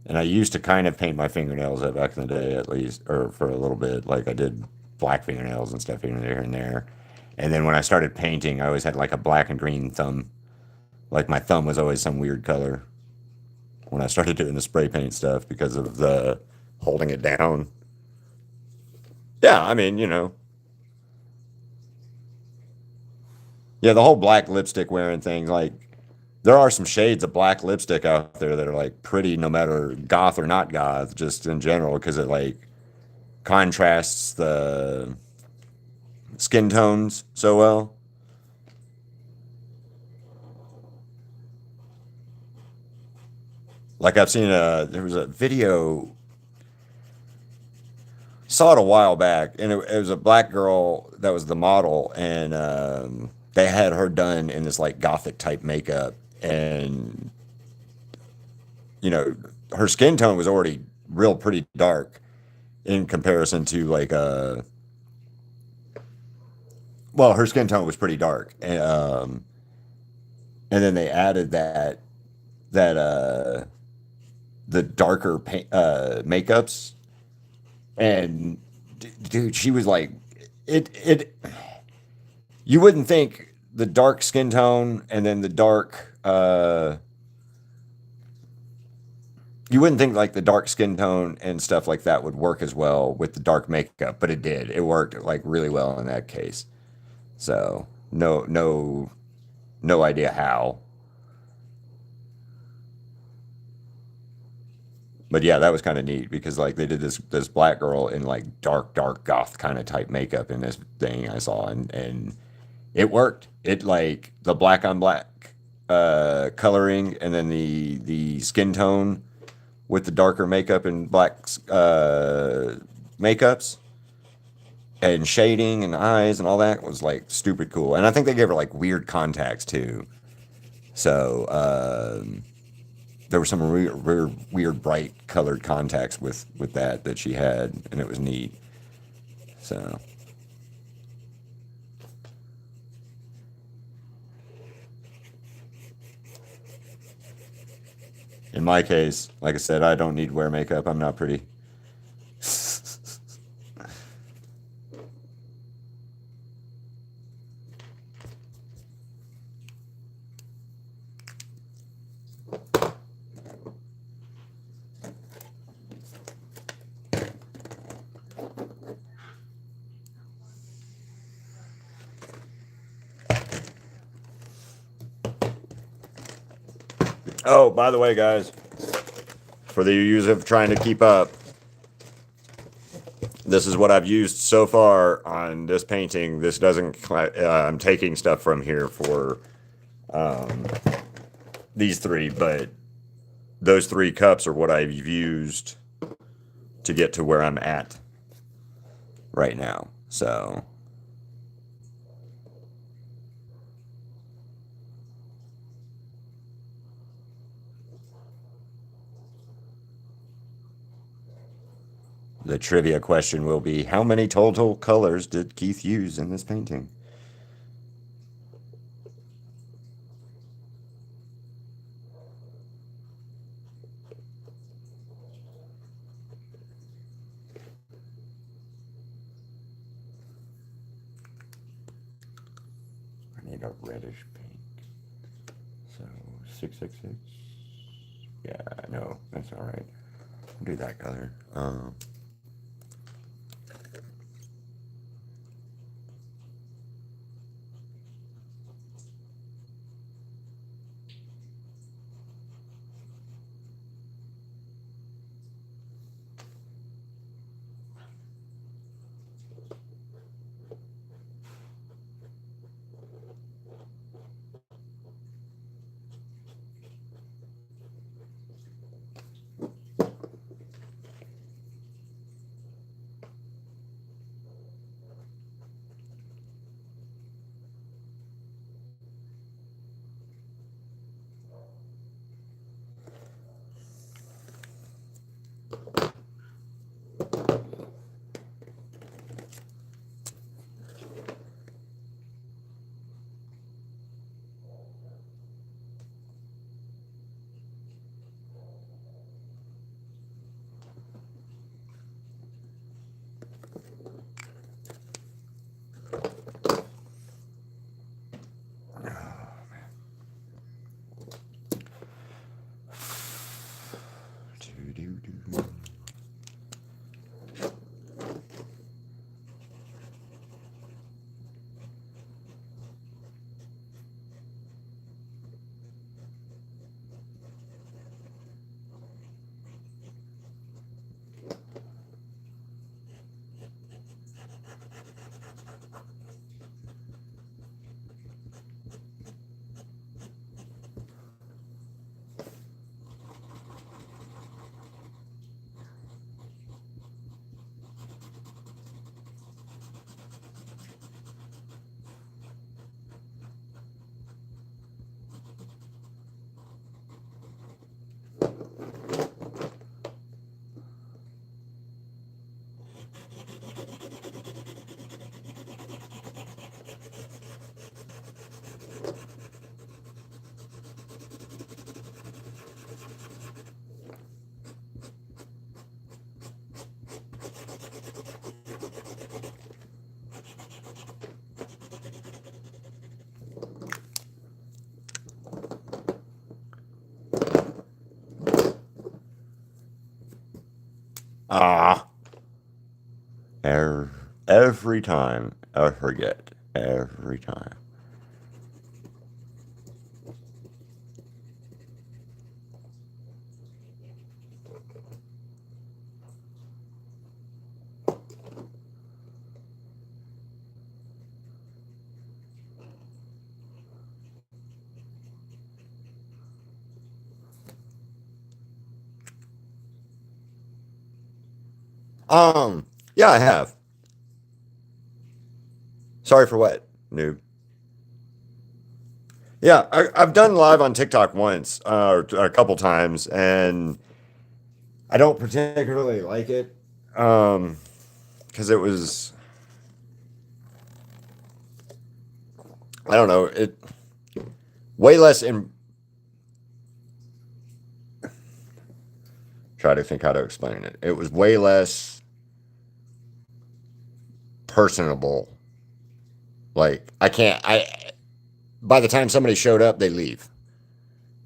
A: And I used to kind of paint my fingernails up back in the day, at least, or for a little bit. Like I did black fingernails and stuff here and there. And then when I started painting, I always had like a black and green thumb. Like my thumb was always some weird color when I started doing the spray paint stuff because of the holding it down. Yeah, I mean, yeah, the whole black lipstick wearing thing, like there are some shades of black lipstick out there that are like pretty no matter goth or not goth, just in general, because it like contrasts the skin tones so well. Like I've seen there was a video, saw it a while back, and it was a black girl that was the model, and they had her done in this like gothic type makeup, and you know her skin tone was already real pretty dark in comparison to like well her skin tone was pretty dark, and then they added that the darker makeups, and dude, she was like it you wouldn't think the dark skin tone and then the dark you wouldn't think like the dark skin tone and stuff like that would work as well with the dark makeup, but it did. It worked like really well in that case. So no idea how. But yeah, that was kind of neat because like they did this black girl in like dark goth kind of type makeup in this thing I saw, and it worked. It like the black on black coloring and then the skin tone with the darker makeup and black makeups and shading and eyes and all that was like stupid cool. And I think they gave her like weird contacts too. So there were some weird bright colored contacts with that she had, and it was neat. So in my case, like I said, I don't need to wear makeup. I'm not pretty. Oh, by the way, guys, for the use of trying to keep up, this is what I've used so far on this painting. This doesn't. I'm taking stuff from here for these three, but those three cups are what I've used to get to where I'm at right now. So the trivia question will be, how many total colors did Keith use in this painting? I need a reddish pink. So 666. Yeah, no, that's all right. I'll do that color. Ah, every time I forget. Every time. Yeah, I have. Sorry for what, noob? Yeah, I've done live on TikTok once, or a couple times, and I don't particularly like it, because it was, I don't know, it way less in. Try to think how to explain it. It was way less personable. Like I can't. I by the time somebody showed up, they leave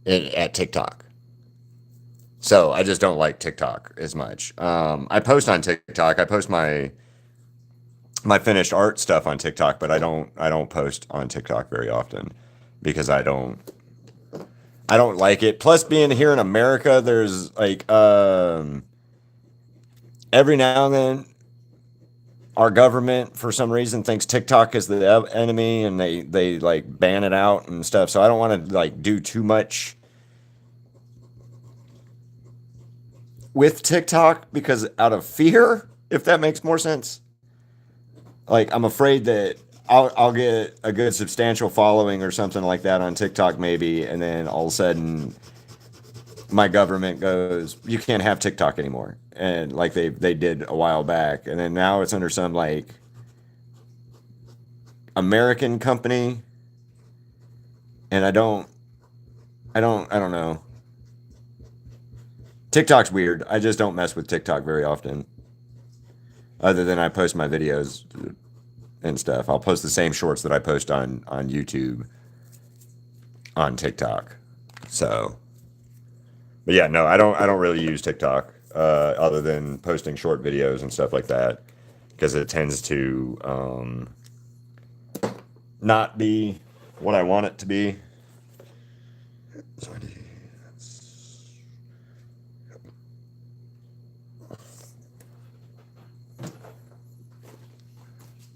A: at TikTok. So I just don't like TikTok as much. I post on TikTok. I post my finished art stuff on TikTok, but I don't post on TikTok very often because I don't like it. Plus, being here in America, there's like every now and then our government for some reason thinks TikTok is the enemy, and they like ban it out and stuff. So I don't want to like do too much with TikTok because out of fear, if that makes more sense. Like I'm afraid that I'll get a good substantial following or something like that on TikTok maybe, and then all of a sudden my government goes, you can't have TikTok anymore, and like they did a while back, and then now it's under some like American company, and I don't know. TikTok's weird. I just don't mess with TikTok very often, other than I post my videos and stuff. I'll post the same shorts that I post on YouTube on TikTok. So, but yeah, no, I don't really use TikTok other than posting short videos and stuff like that because it tends to not be what I want it to be.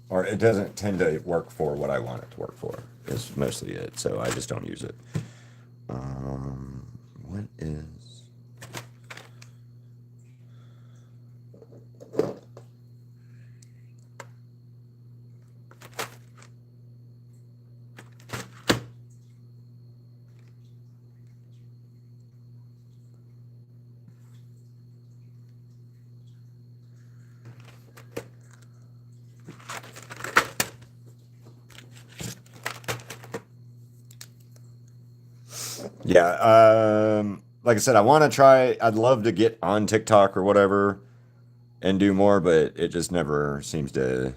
A: Or it doesn't tend to work for what I want it to work for. Is mostly it. So I just don't use it. What is? Yeah. Like I said, I want to try. I'd love to get on TikTok or whatever and do more, but it just never seems to.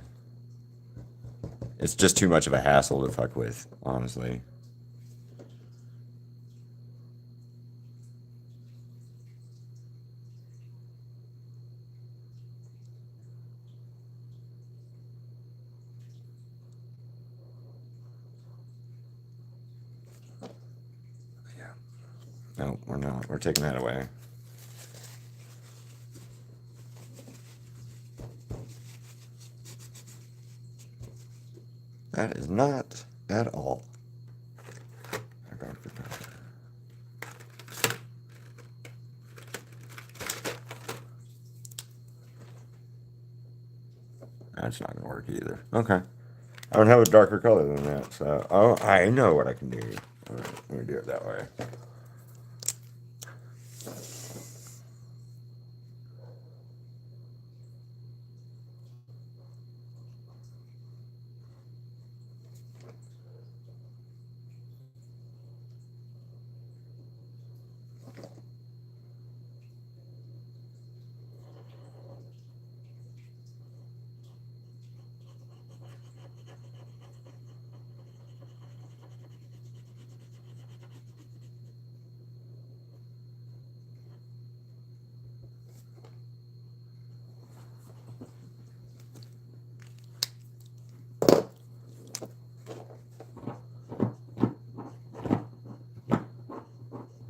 A: It's just too much of a hassle to fuck with, honestly. Yeah. No, we're not. We're taking that away. That is not at all. That's not gonna work either. Okay. I don't have a darker color than that, so oh, I know what I can do. All right, let me do it that way.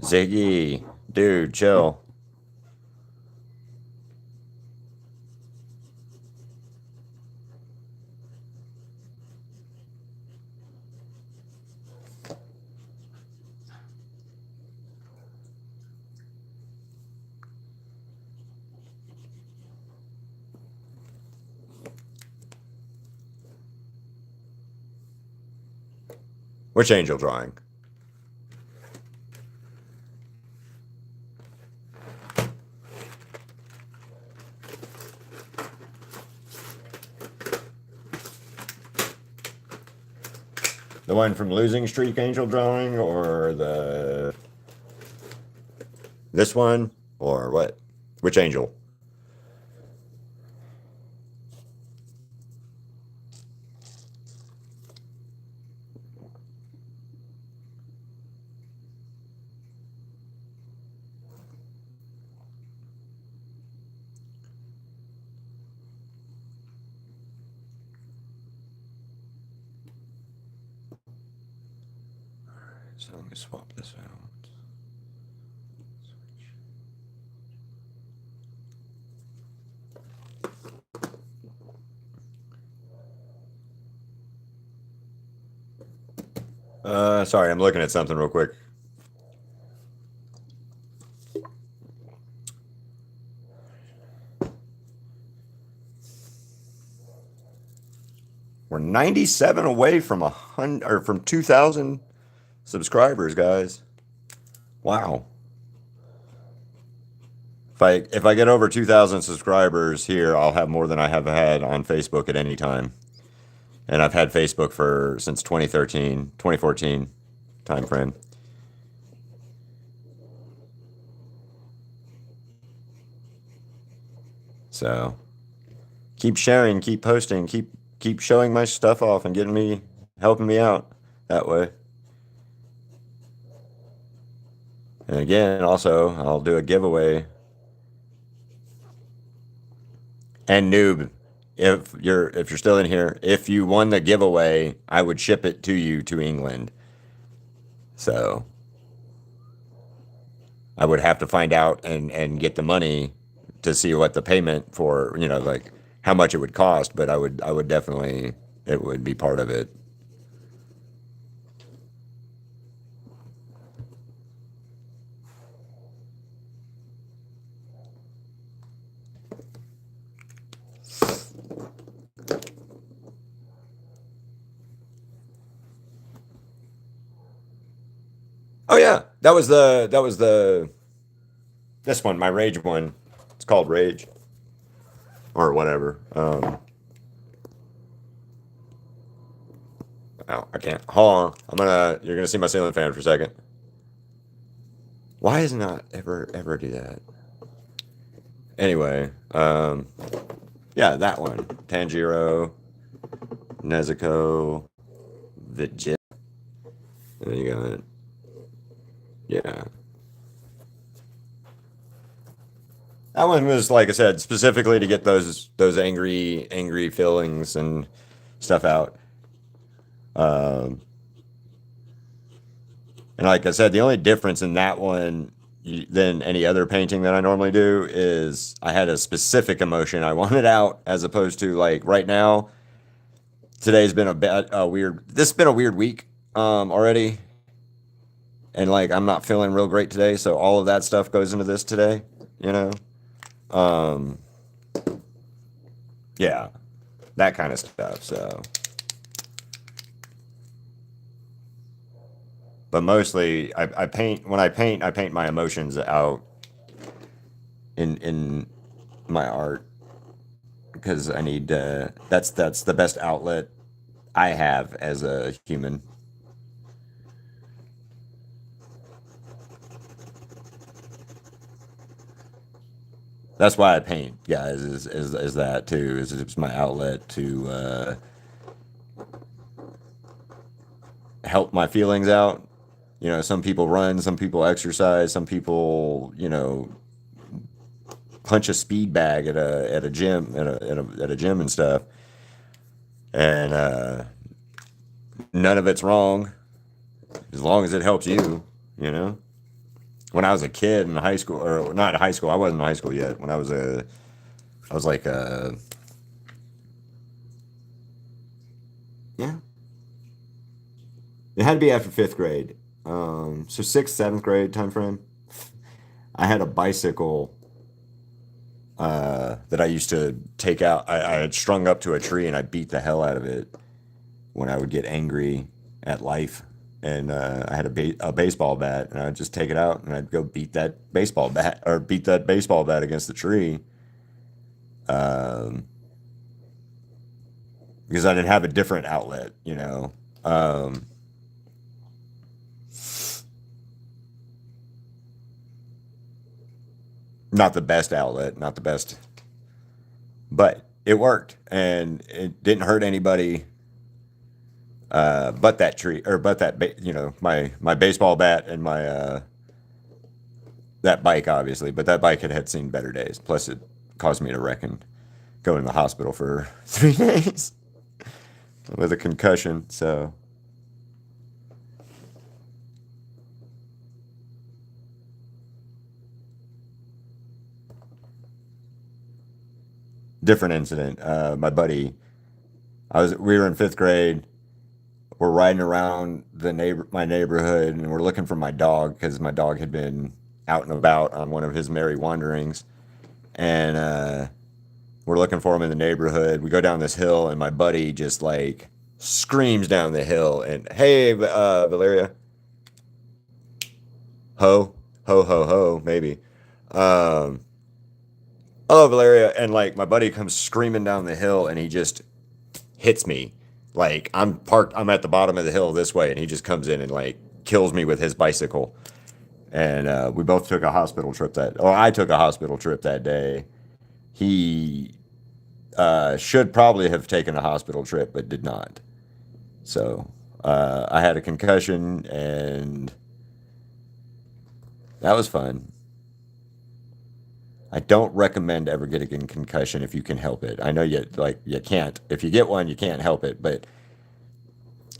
A: Ziggy, dude, chill. Which angel drawing? The one from Losing Streak angel drawing, or the this one, or what? Which angel? So let me swap this out. Sorry, I'm looking at something real quick. We're 97 away from 100 or from 2,000 subscribers, guys. Wow. If I get over 2,000 subscribers here, I'll have more than I have had on Facebook at any time. And I've had Facebook for since 2013, 2014 time frame. So keep sharing, keep posting, keep showing my stuff off and getting me helping me out that way. And again, also I'll do a giveaway. And noob, if you're still in here, if you won the giveaway, I would ship it to you to England. So I would have to find out and get the money to see what the payment for, like how much it would cost, but I would definitely it would be part of it. Oh yeah, that was the this one, my rage one. It's called Rage or whatever. Oh, I can't. Hold on. You're gonna see my ceiling fan for a second. Why does it not ever do that? Anyway, yeah, that one. Tanjiro, Nezuko, Vegeta. There you got it. Yeah. That one was, like I said, specifically to get those angry feelings and stuff out. Um, and like I said, the only difference in that one than any other painting that I normally do is I had a specific emotion I wanted out, as opposed to like right now. Today's been a weird. This has been a weird week already, and like I'm not feeling real great today, so all of that stuff goes into this today. You know, um, yeah, that kind of stuff. So, but mostly I paint when I paint. I paint my emotions out in my art because I need. That's the best outlet I have as a human. That's why I paint, guys. Is that too? Is it's my outlet to help my feelings out. You know, some people run, some people exercise, some people, punch a speed bag at a gym at a gym and stuff, and none of it's wrong as long as it helps you. You know, when I was a kid in high school, or not high school, I wasn't in high school yet. When I was like yeah, it had to be after fifth grade. So sixth, seventh grade time frame. I had a bicycle that I used to take out. I had strung up to a tree and I beat the hell out of it when I would get angry at life. And I had a baseball bat, and I'd just take it out and I'd go beat that baseball bat or beat that baseball bat against the tree, um, because I didn't have a different outlet, you know. Um, Not the best outlet, not the best, but it worked and it didn't hurt anybody. But that tree, or but that, my baseball bat and my that bike, obviously. But that bike had seen better days. Plus, it caused me to wreck and go in the hospital for 3 days with a concussion. So different incident. My buddy, we were in fifth grade. We're riding around my neighborhood, and we're looking for my dog because my dog had been out and about on one of his merry wanderings, and we're looking for him in the neighborhood. We go down this hill, and my buddy just like screams down the hill, and hey, Valeria, ho, ho, maybe. Um, oh, Valeria, and like my buddy comes screaming down the hill, and he just hits me. Like I'm parked, I'm at the bottom of the hill this way, and he just comes in and like kills me with his bicycle. And we both took a hospital trip or I took a hospital trip that day. He should probably have taken a hospital trip, but did not. So I had a concussion, and that was fun. I don't recommend ever getting a concussion if you can help it. I know you can't. If you get one, you can't help it, but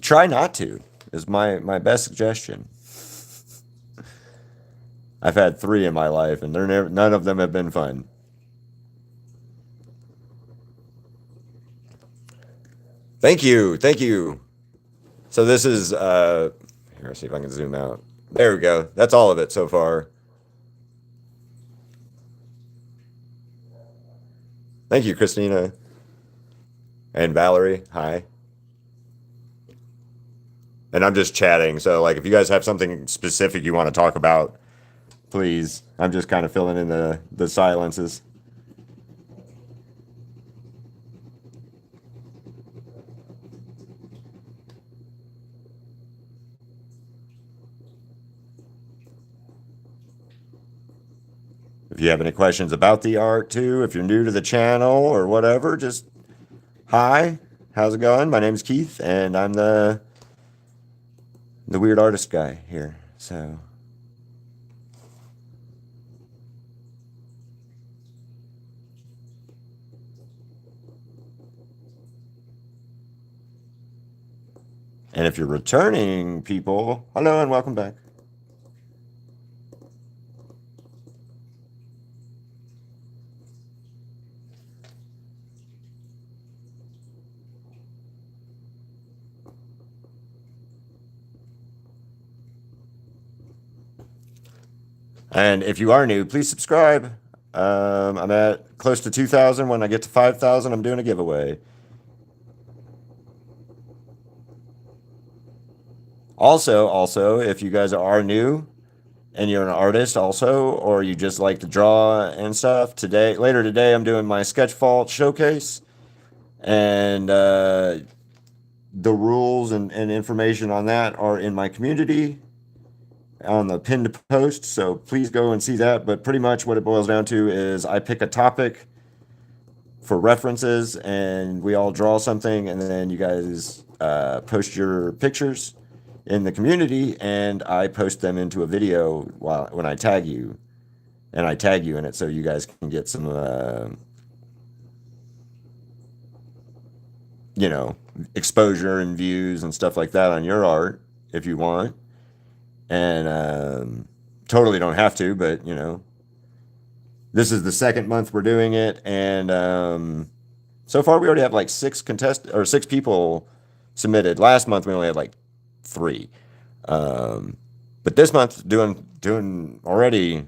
A: try not to. Is my best suggestion. I've had 3 in my life, and none of them have been fun. Thank you, thank you. So this is here. Let's see if I can zoom out. There we go. That's all of it so far. Thank you, Christina and Valerie. Hi. And I'm just chatting. So like, if you guys have something specific you want to talk about, please. I'm just kind of filling in the silences. If you have any questions about the art too, if you're new to the channel or whatever, just hi, how's it going? My name's Keith, and I'm the weird artist guy here. So, and if you're returning people, hello and welcome back. And if you are new, please subscribe. I'm at close to 2,000. When I get to 5,000, I'm doing a giveaway. Also, if you guys are new and you're an artist also, or you just like to draw and stuff, later today, I'm doing my sketch vault showcase, and the rules and information on that are in my community on the pinned post. So please go and see that. But pretty much what it boils down to is I pick a topic for references, and we all draw something, and then you guys post your pictures in the community, and I post them into a video when I tag you, and I tag you in it so you guys can get some, exposure and views and stuff like that on your art if you want. And totally don't have to, but this is the second month we're doing it, and so far we already have like 6 people submitted. Last month we only had like 3, but this month doing already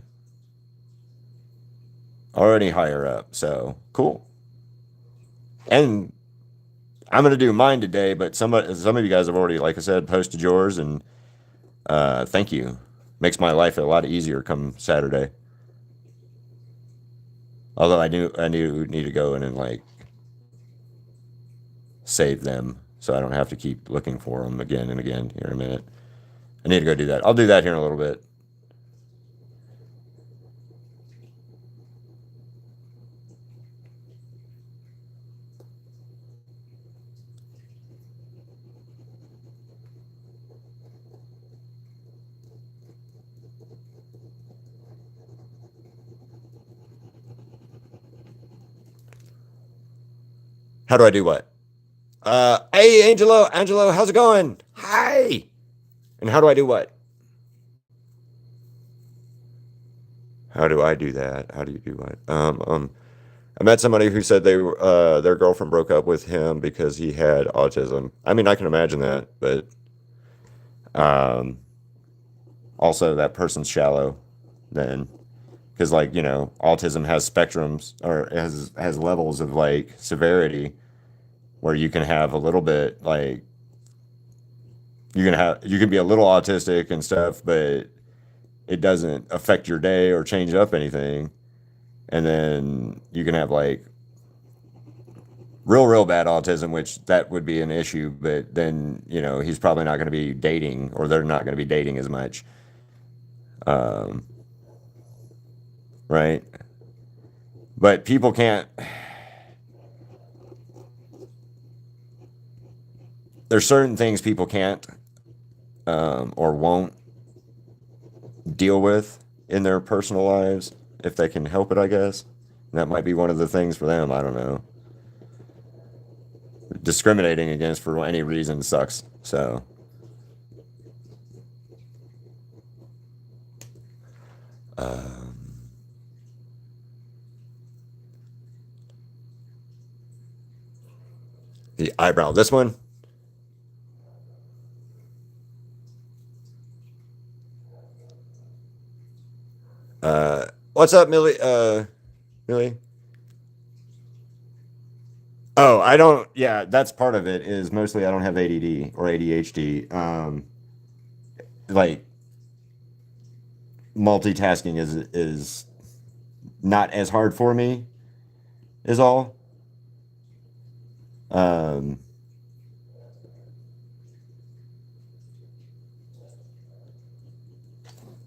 A: higher up. So cool. And I'm gonna do mine today, but some of you guys have already, like I said, posted yours, and thank you. Makes my life a lot easier come Saturday. Although I need to go in and like save them so I don't have to keep looking for them again and again here in a minute. I need to go do that. I'll do that here in a little bit. How do I do what? Hey, Angelo, how's it going? Hi. And how do I do what? How do I do that? How do you do what? I met somebody who said their girlfriend broke up with him because he had autism. I mean, I can imagine that, but um, also that person's shallow then, because autism has spectrums, or has levels of like severity, where you can have a little bit like you can be a little autistic and stuff, but it doesn't affect your day or change up anything. And then you can have like real bad autism, which that would be an issue, but then he's probably not going to be dating, or they're not going to be dating as much, um, right? But people can't, there's certain things people can't, or won't deal with in their personal lives if they can help it, I guess. And that might be one of the things for them. I don't know. Discriminating against for any reason sucks. So the eyebrow, this one. What's up, Millie? Millie? Oh, I don't. Yeah, that's part of it. Is mostly I don't have ADD or ADHD. Like multitasking is not as hard for me. Is all. Um,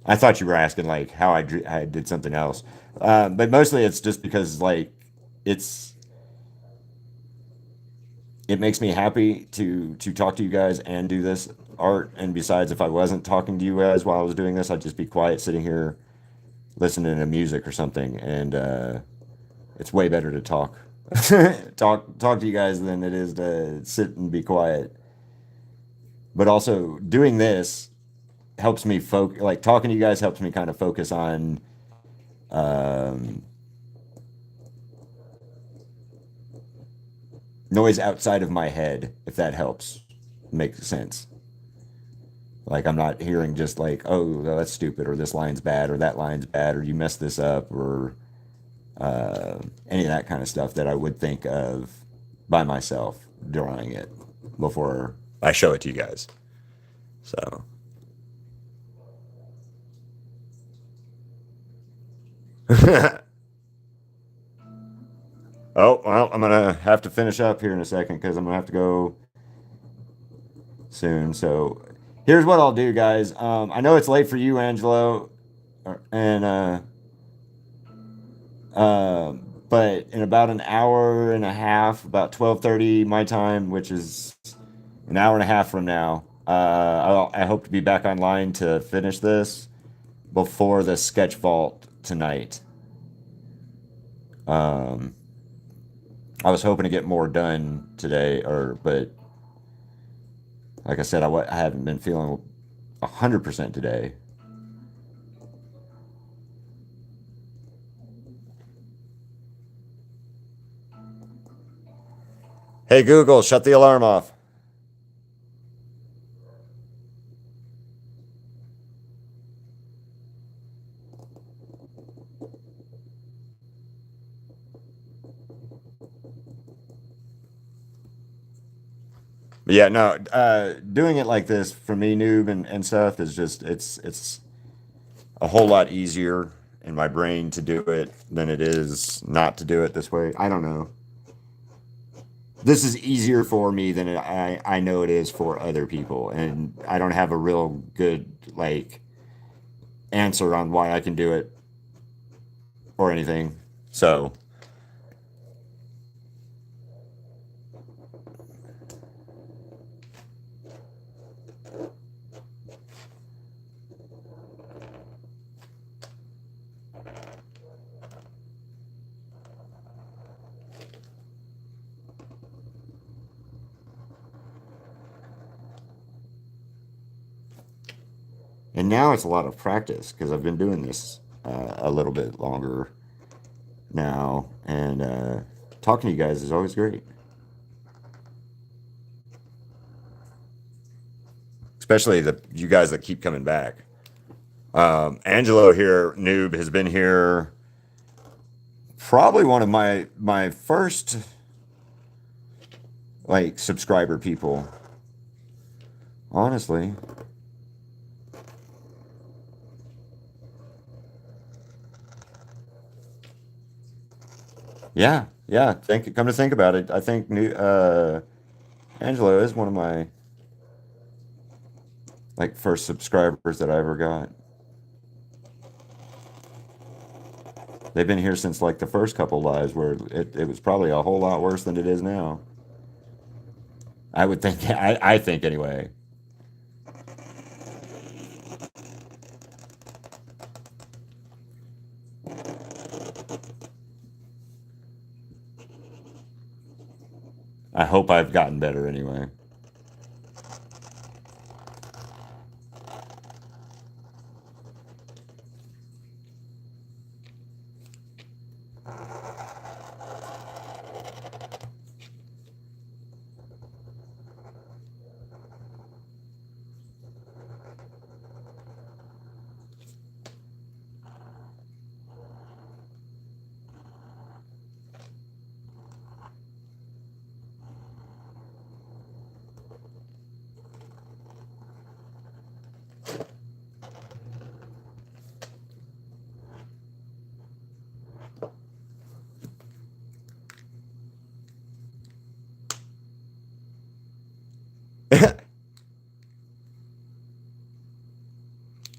A: I thought you were asking like how I did something else, but mostly it's just because like it's it makes me happy to talk to you guys and do this art. And besides, if I wasn't talking to you guys while I was doing this, I'd just be quiet, sitting here listening to music or something. And it's way better to talk, talk to you guys than it is to sit and be quiet. But also doing this helps me focus. Like talking to you guys helps me kind of focus on um, noise outside of my head, if that helps make sense. Like I'm not hearing just like, oh, that's stupid, or this line's bad, or that line's bad, or you messed this up, or any of that kind of stuff that I would think of by myself drawing it before I show it to you guys. So, oh well, I'm gonna have to finish up here in a second because I'm gonna have to go soon. So, here's what I'll do, guys. I know it's late for you, Angelo, and but in about an hour and a half, about 12:30 my time, which is an hour and a half from now, I hope to be back online to finish this before the sketch vault tonight. Um, I was hoping to get more done today, but like I said, I haven't been feeling 100% today. Hey Google, shut the alarm off. But yeah, no, doing it like this for me, noob and stuff is just it's a whole lot easier in my brain to do it than it is not to do it this way. I don't know. This is easier for me than I know it is for other people, and I don't have a real good like answer on why I can do it or anything. So, and now it's a lot of practice because I've been doing this a little bit longer now, and talking to you guys is always great, especially the you guys that keep coming back. Angelo here, noob, has been here probably one of my first like subscriber people, honestly. Yeah, yeah. Come to think about it, I think new Angelo is one of my like first subscribers that I ever got. They've been here since like the first couple lives where it was probably a whole lot worse than it is now. I would think I think anyway. I hope I've gotten better anyway.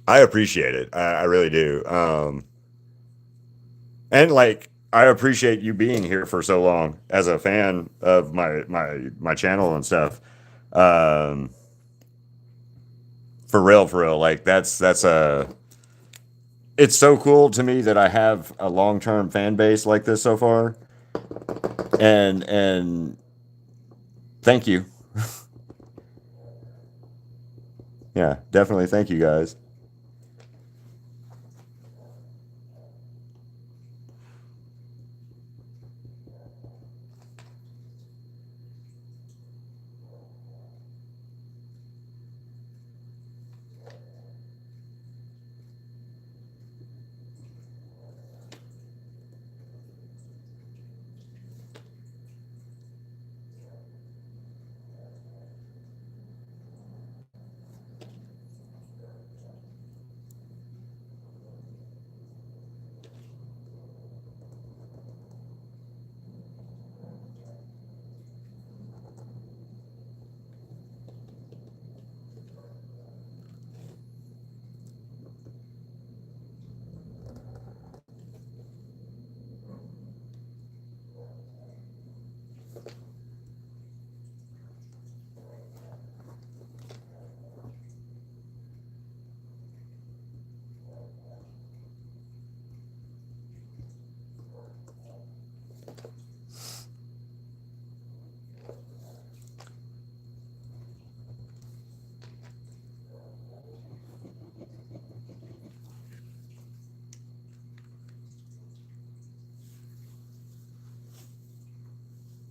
A: I appreciate it. I really do. And like I appreciate you being here for so long as a fan of my channel and stuff. Um, for real. Like that's a it's so cool to me that I have a long term fan base like this so far. And thank you. Yeah, definitely thank you guys.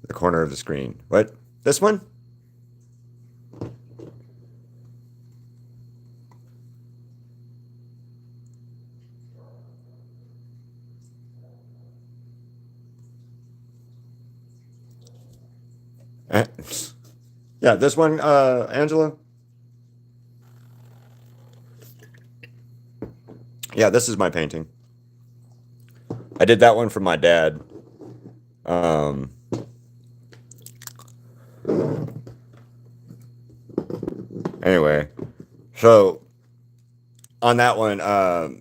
A: The corner of the screen. What? This one? Eh, yeah, this one, Angela. Yeah, this is my painting. I did that one for my dad. Um, anyway, so on that one,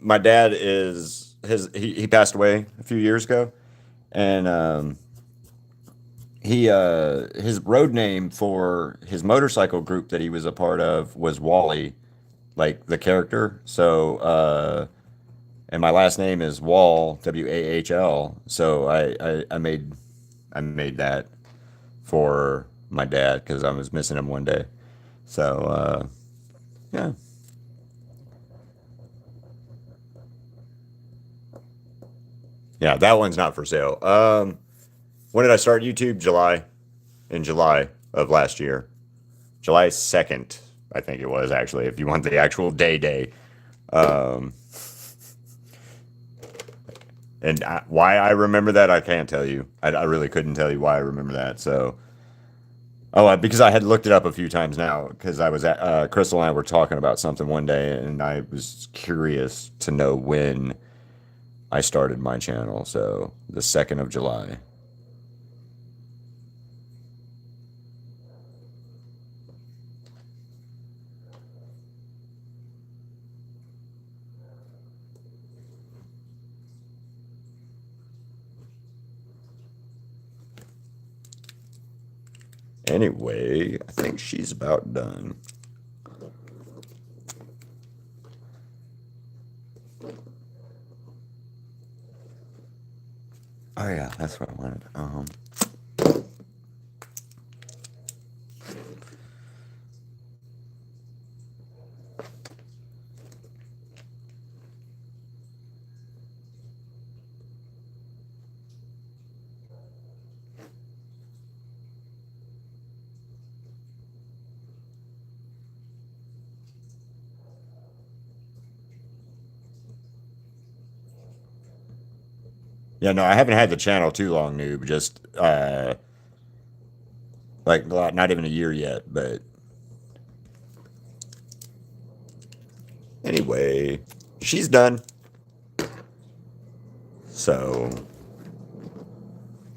A: my dad is he passed away a few years ago, and he his road name for his motorcycle group that he was a part of was Wally, like the character. So and my last name is Wahl, Wahl. So I made that for my dad because I was missing him one day. So yeah, yeah, that one's not for sale. When did I start YouTube? In July of last year, July 2nd, I think it was actually. If you want the actual day. Um, and why I remember that, I can't tell you. I really couldn't tell you why I remember that. So, oh, because I had looked it up a few times now because I was at Crystal and I were talking about something one day, and I was curious to know when I started my channel. So the 2nd of July. Anyway, I think she's about done. Oh yeah, that's what I wanted. Yeah, no, I haven't had the channel too long, noob. Just like not even a year yet. But anyway, she's done. So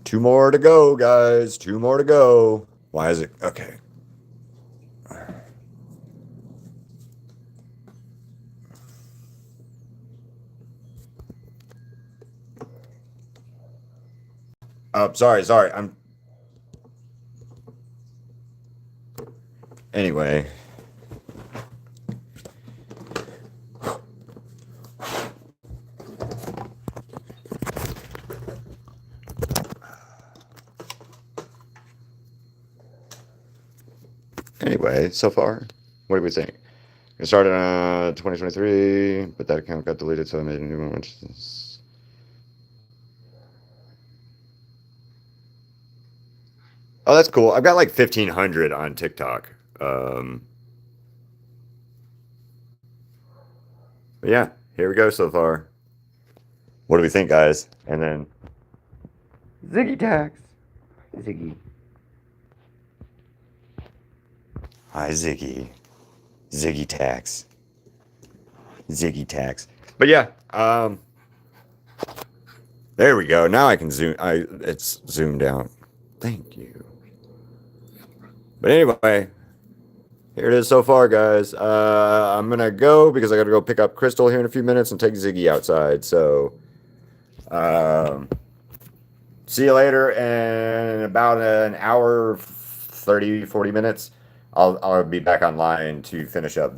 A: two more to go, guys. Two more to go. Why is it okay? Oh, sorry. Anyway. Anyway, so far, what do we think? It started on 2023, but that account got deleted, so I made a new one. Which is... Oh, that's cool. I've got like 1,500 on TikTok. But yeah, here we go so far. What do we think, guys? And then Ziggy Tax. Ziggy. Hi, Ziggy. Ziggy Tax. Ziggy Tax. But yeah, there we go. Now I can zoom. It's zoomed out. Thank you. But anyway, here it is so far, guys. I'm gonna go because I gotta go pick up Crystal here in a few minutes and take Ziggy outside. So, see you later. In about an hour, 30, 40 minutes, I'll be back online to finish up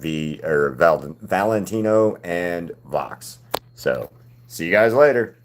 A: Valentino and Vox. So, see you guys later.